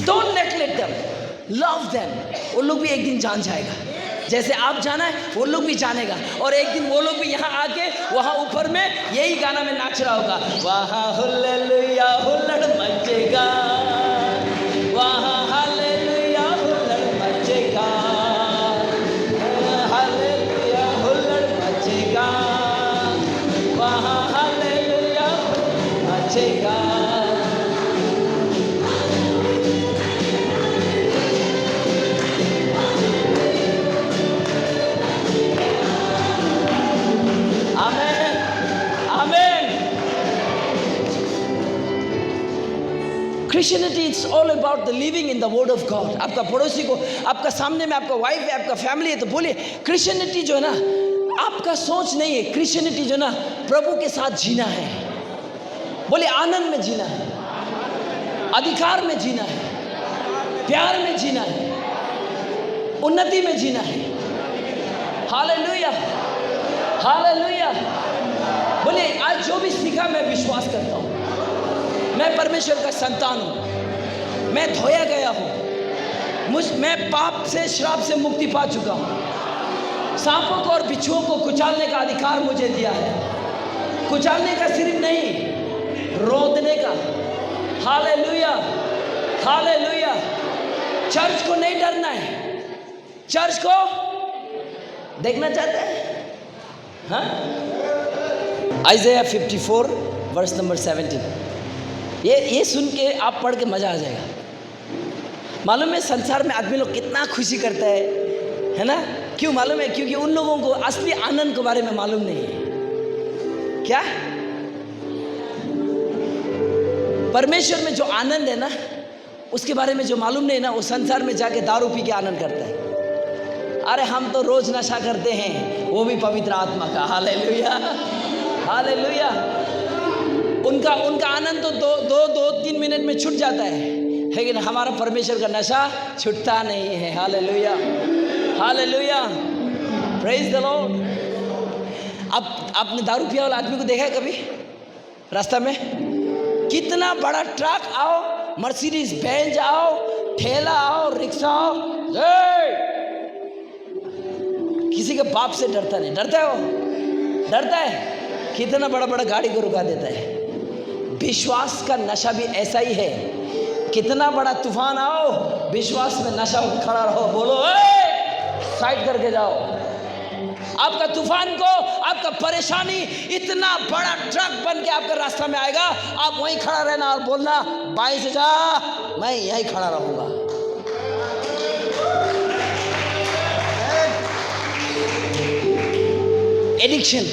Don't neglect them, love them। वो लोग भी एक दिन जान जाएगा, जैसे आप जाना है वो लोग भी जानेगा। और एक दिन वो लोग भी यहाँ आके वहाँ ऊपर में यही गाना में नाच रहा होगा, वहाँ हालेलुया हुल्लड़ मचेगा, वहाँ हालेलुया हुल्लड़ मचेगा, हालेलुया हुल्लड़ मचेगा, वहाँ hallelujah मचेगा। Christianity, it's all about the living in the word of God। आपका पड़ोसी को, आपका सामने में आपका वाइफ है, आपका फैमिली है, तो बोलिए क्रिश्चियनिटी जो है ना, आपका सोच नहीं है। क्रिश्चियनिटी जो ना, प्रभु के साथ जीना है। बोलिए आनंद में जीना है, अधिकार में जीना है, प्यार में जीना है, उन्नति में जीना है। Hallelujah, hallelujah. बोलिए आज जो भी सीखा मैं विश्वास करता हूँ, मैं परमेश्वर का संतान हूँ, मैं धोया गया हूँ, मैं पाप से, श्राप से मुक्ति पा चुका हूँ। सांपों को और बिच्छुओं को कुचालने का अधिकार मुझे दिया है। कुचालने का सिर्फ नहीं, रोदने का। Hallelujah, hallelujah. चर्च को नहीं डरना है, चर्च को देखना चाहते हैं। हाँ, आइज़ाया 54 वर्स नंबर 17। ये सुन के आप पढ़ के मज़ा आ जाएगा। मालूम है संसार में आदमी लोग कितना खुशी करता है ना? क्यों मालूम है? क्योंकि उन लोगों को असली आनंद के बारे में मालूम नहीं है। क्या परमेश्वर में जो आनंद है ना, उसके बारे में जो मालूम नहीं ना, वो संसार में जाके दारू पी के आनंद करता है। अरे हम तो रोज नशा करते हैं, वो भी पवित्र आत्मा का। Hallelujah, hallelujah. उनका आनंद तो दो 3 मिनट में छूट जाता है, लेकिन हमारा परमेश्वर का नशा छूटता नहीं है। Hallelujah, hallelujah, praise the Lord. अब आपने दारू पिया वाला आदमी को देखा है कभी रास्ता में? कितना बड़ा ट्रक आओ, मर्सिडीज बेंज आओ, ठेला आओ, रिक्शा आओ, किसी के बाप से डरता नहीं। डरता है वो? डरता है। कितना बड़ा बड़ा गाड़ी को रुका देता है। विश्वास का नशा भी ऐसा ही है। कितना बड़ा तूफान आओ, विश्वास में नशा होकर खड़ा रहो, बोलो साइड करके जाओ। आपका तूफान को, आपका परेशानी इतना बड़ा ट्रक बन के आपका रास्ता में आएगा, आप वहीं खड़ा रहना और बोलना बाएं से जा, मैं यहीं खड़ा रहूंगा। एडिक्शन,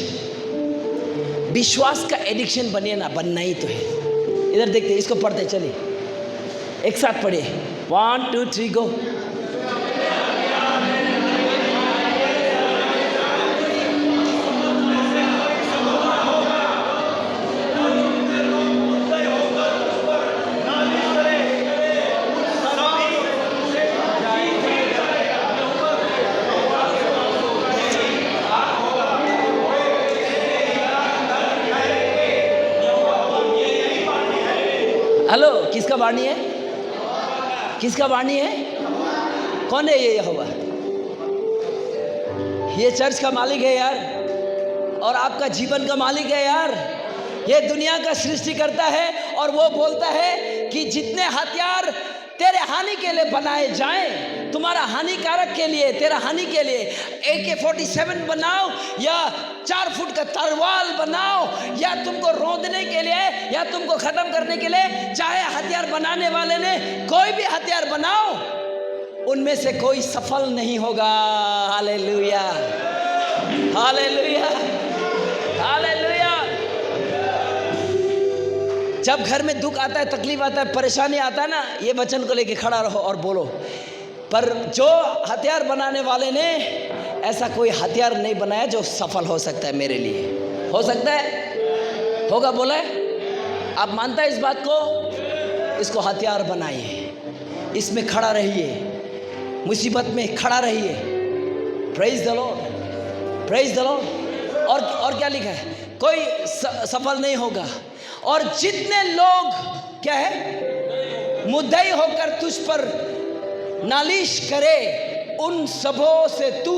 विश्वास का एडिक्शन बनिए ना, बनना ही तो है। इधर देखते, इसको पढ़ते चलिए, एक साथ पढ़िए। 1 2 3 गो। हेलो, किसका वाणी है? किसका वाणी है? कौन है ये यहोवा? ये चर्च का मालिक है यार, और आपका जीवन का मालिक है यार। ये दुनिया का सृष्टि करता है, और वो बोलता है कि जितने हथियार तेरे हानि के लिए बनाए जाएं, तुम्हारा हानिकारक के लिए, तेरा हानि के लिए AK-47 बनाओ या 4 फुट का तलवार बनाओ, या तुमको रोंदने के लिए या तुमको खत्म करने के लिए, चाहे हथियार बनाने वाले ने कोई भी हथियार बनाओ, उनमें से कोई सफल नहीं होगा। Hallelujah, hallelujah, hallelujah. जब घर में दुख आता है, तकलीफ आता है, परेशानी आता है ना, ये वचन को लेके खड़ा रहो और बोलो, पर जो हथियार बनाने वाले ने ऐसा कोई हथियार नहीं बनाया जो सफल हो सकता है मेरे लिए। हो सकता है, होगा, बोला है। आप मानता है इस बात को? इसको हथियार बनाइए, इसमें खड़ा रहिए, मुसीबत में खड़ा रहिए। Praise the Lord, praise the Lord. और क्या लिखा है? कोई सफल नहीं होगा। और जितने लोग क्या है, मुद्दई होकर तुझ पर नालिश करे, उन सबों से तू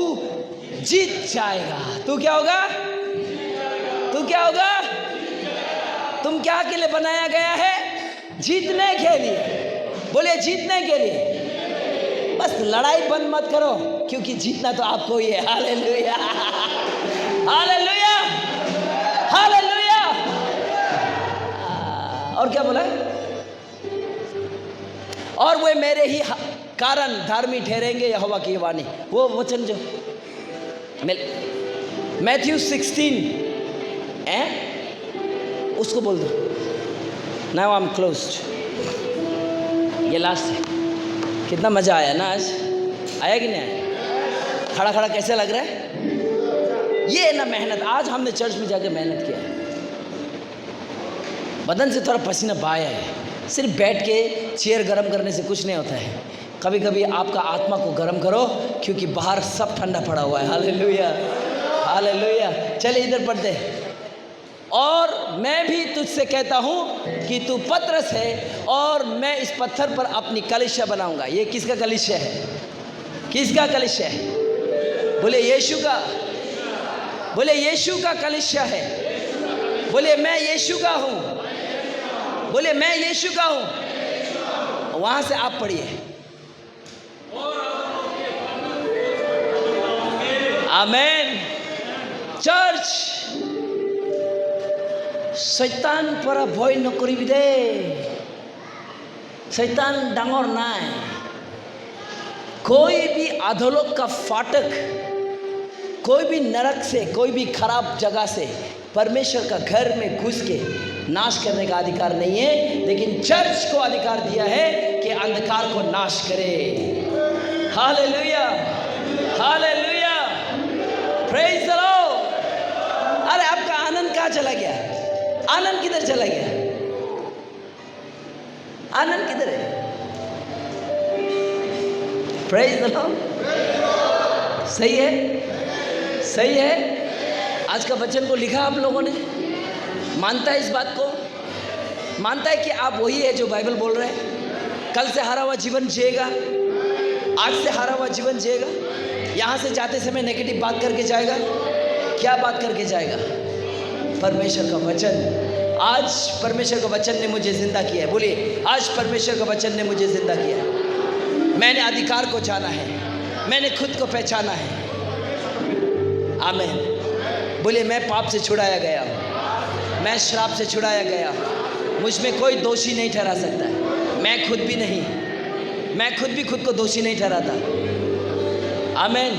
जीत जाएगा। तू क्या होगा? तू क्या होगा? तुम क्या के लिए बनाया गया है? जीतने के लिए। बोले जीतने के लिए। बस लड़ाई बंद मत करो, क्योंकि जीतना तो आपको ही है। Hallelujah, hallelujah, hallelujah. और क्या बोला है? और वे मेरे ही कारण धार्मिक ठहरेंगे, यहोवा की वाणी। वो वचन जो मैथ्यू 16 उसको बोल दो। Now I am closed. ये लास्ट है। कितना मजा आया ना आज? आया कि नहीं आया? खड़ा खड़ा कैसे लग रहा है? ये ना मेहनत, आज हमने चर्च में जाकर मेहनत किया है, बदन से थोड़ा पसीना बहाया है। सिर्फ बैठ के चेयर गर्म करने से कुछ नहीं होता है। कभी कभी आपका आत्मा को गर्म करो, क्योंकि बाहर सब ठंडा पड़ा हुआ है। Hallelujah, hallelujah. चलिए इधर पढ़ते हैं। और मैं भी तुझसे कहता हूँ कि तू पतरस है, और मैं इस पत्थर पर अपनी कलीसिया बनाऊंगा। ये किसका कलीसिया है? किसका कलीसिया है? बोले यीशु का। बोले यीशु का कलीसिया है। बोले मैं यीशु का हूँ। बोले मैं यीशु का हूँ। वहां से आप पढ़िए। आमेन। चर्च शैतान पर भय नकरिबि दे। शैतान डांगर नाय। कोई भी अधोलोक का फाटक, कोई भी नरक से, कोई भी खराब जगह से परमेश्वर का घर में घुस के नाश करने का अधिकार नहीं है, लेकिन चर्च को अधिकार दिया है कि अंधकार को नाश करे। Hallelujah, hallelujah, praise the Lord. अरे आपका आनंद कहाँ चला गया? आनंद किधर चला गया? आनंद किधर है? Praise the Lord. सही है, सही है। आज का वचन को लिखा आप लोगों ने, मानता है इस बात को? मानता है कि आप वही है जो बाइबल बोल रहे हैं? कल से हारा हुआ जीवन जिएगा, आज से हारा हुआ जीवन जिएगा। यहाँ से जाते समय नेगेटिव बात करके जाएगा। क्या बात करके जाएगा? परमेश्वर का वचन। आज परमेश्वर का वचन ने मुझे जिंदा किया है। बोलिए, आज परमेश्वर का वचन ने मुझे जिंदा किया है। मैंने अधिकार को जाना है, मैंने खुद को पहचाना है। आमीन। बोलिए, मैं पाप से छुड़ाया गया हूँ, मैं श्राप से छुड़ाया गया हूँ। मुझ में कोई दोषी नहीं ठहरा सकता है। मैं खुद भी नहीं, मैं खुद भी खुद को दोषी नहीं ठहराता। आमीन।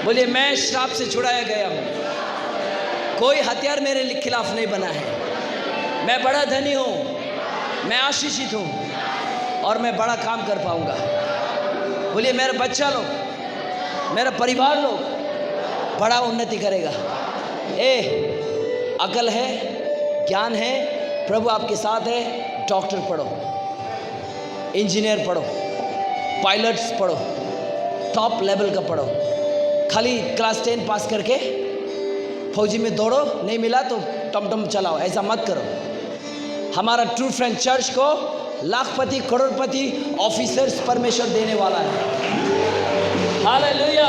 बोलिए, मैं श्राप से छुड़ाया गया हूँ, कोई हथियार मेरे खिलाफ नहीं बना है। मैं बड़ा धनी हूँ, मैं आशीषित हूँ, और मैं बड़ा काम कर पाऊँगा। बोलिए, मेरे बच्चा लोग, मेरा परिवार लोग बड़ा उन्नति करेगा। अकल है, ज्ञान है, प्रभु आपके साथ है। डॉक्टर पढ़ो, इंजीनियर पढ़ो, पायलट्स पढ़ो, टॉप लेवल का पढ़ो। खाली क्लास 10 पास करके फौजी में दौड़ो, नहीं मिला तो टमटम चलाओ, ऐसा मत करो। हमारा ट्रू फ्रेंड चर्च को लाखपति करोड़पति ऑफिसर्स परमेश्वर देने वाला है। Hallelujah,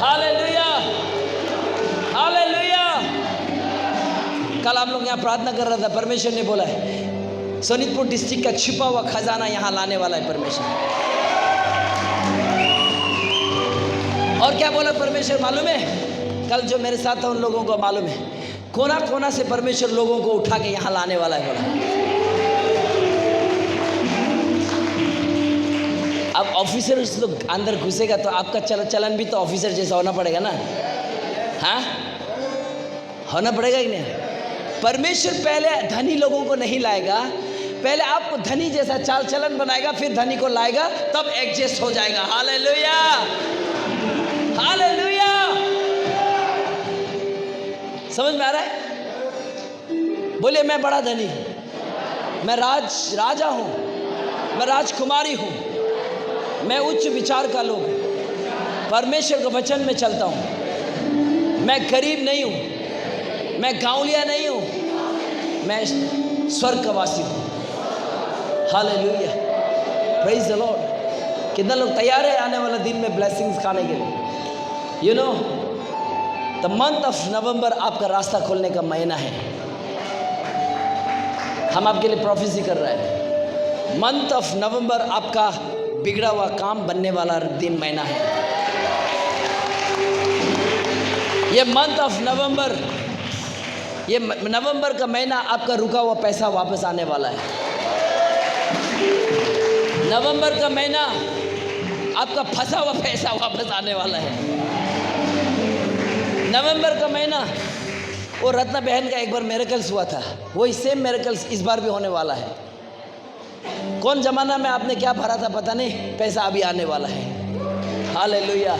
hallelujah, hallelujah. कल हम लोग यहाँ प्रार्थना कर रहा था, परमेश्वर ने बोला है सोनीतपुर डिस्ट्रिक्ट का छिपा हुआ खजाना यहाँ लाने वाला है परमेश्वर। और क्या बोला परमेश्वर मालूम है? कल जो मेरे साथ था उन लोगों को मालूम है, कोना कोना से परमेश्वर लोगों को उठा के यहाँ लाने वाला है। बोला अब ऑफिसर तो अंदर घुसेगा तो आपका चलन भी तो ऑफिसर जैसा होना पड़ेगा ना, हाँ होना पड़ेगा कि नहीं? परमेश्वर पहले धनी लोगों को नहीं लाएगा, पहले आपको धनी जैसा चाल चलन बनाएगा, फिर धनी को लाएगा, तब एडजस्ट हो जाएगा। Hallelujah, hallelujah. समझ में आ रहा है? बोलिए मैं बड़ा धनी, मैं राजा हूं, मैं राजकुमारी हूं, मैं उच्च विचार का लोग, परमेश्वर के वचन में चलता हूं, मैं गरीब नहीं हूं, मैं गांवलिया नहीं हूं, मैं स्वर्ग का वासी हूं। Hallelujah, praise the Lord. कितना लोग तैयार है आने वाला दिन में ब्लेसिंग्स खाने के लिए? You know the month of November आपका रास्ता खोलने का महीना है। हम आपके लिए प्रोफेसी कर रहे हैं। मंथ ऑफ नवंबर आपका बिगड़ा हुआ काम बनने वाला दिन महीना है। ये मंथ ऑफ नवंबर, ये नवंबर का महीना आपका रुका हुआ पैसा वापस आने वाला है। नवंबर का महीना आपका फंसा हुआ पैसा वापस आने वाला है। नवंबर का महीना, वो रत्ना बहन का एक बार मिरेकल्स हुआ था, वही सेम मिरेकल्स इस बार भी होने वाला है। कौन जमाना में आपने क्या भरा था पता नहीं, पैसा अभी आने वाला है। हालेलुया।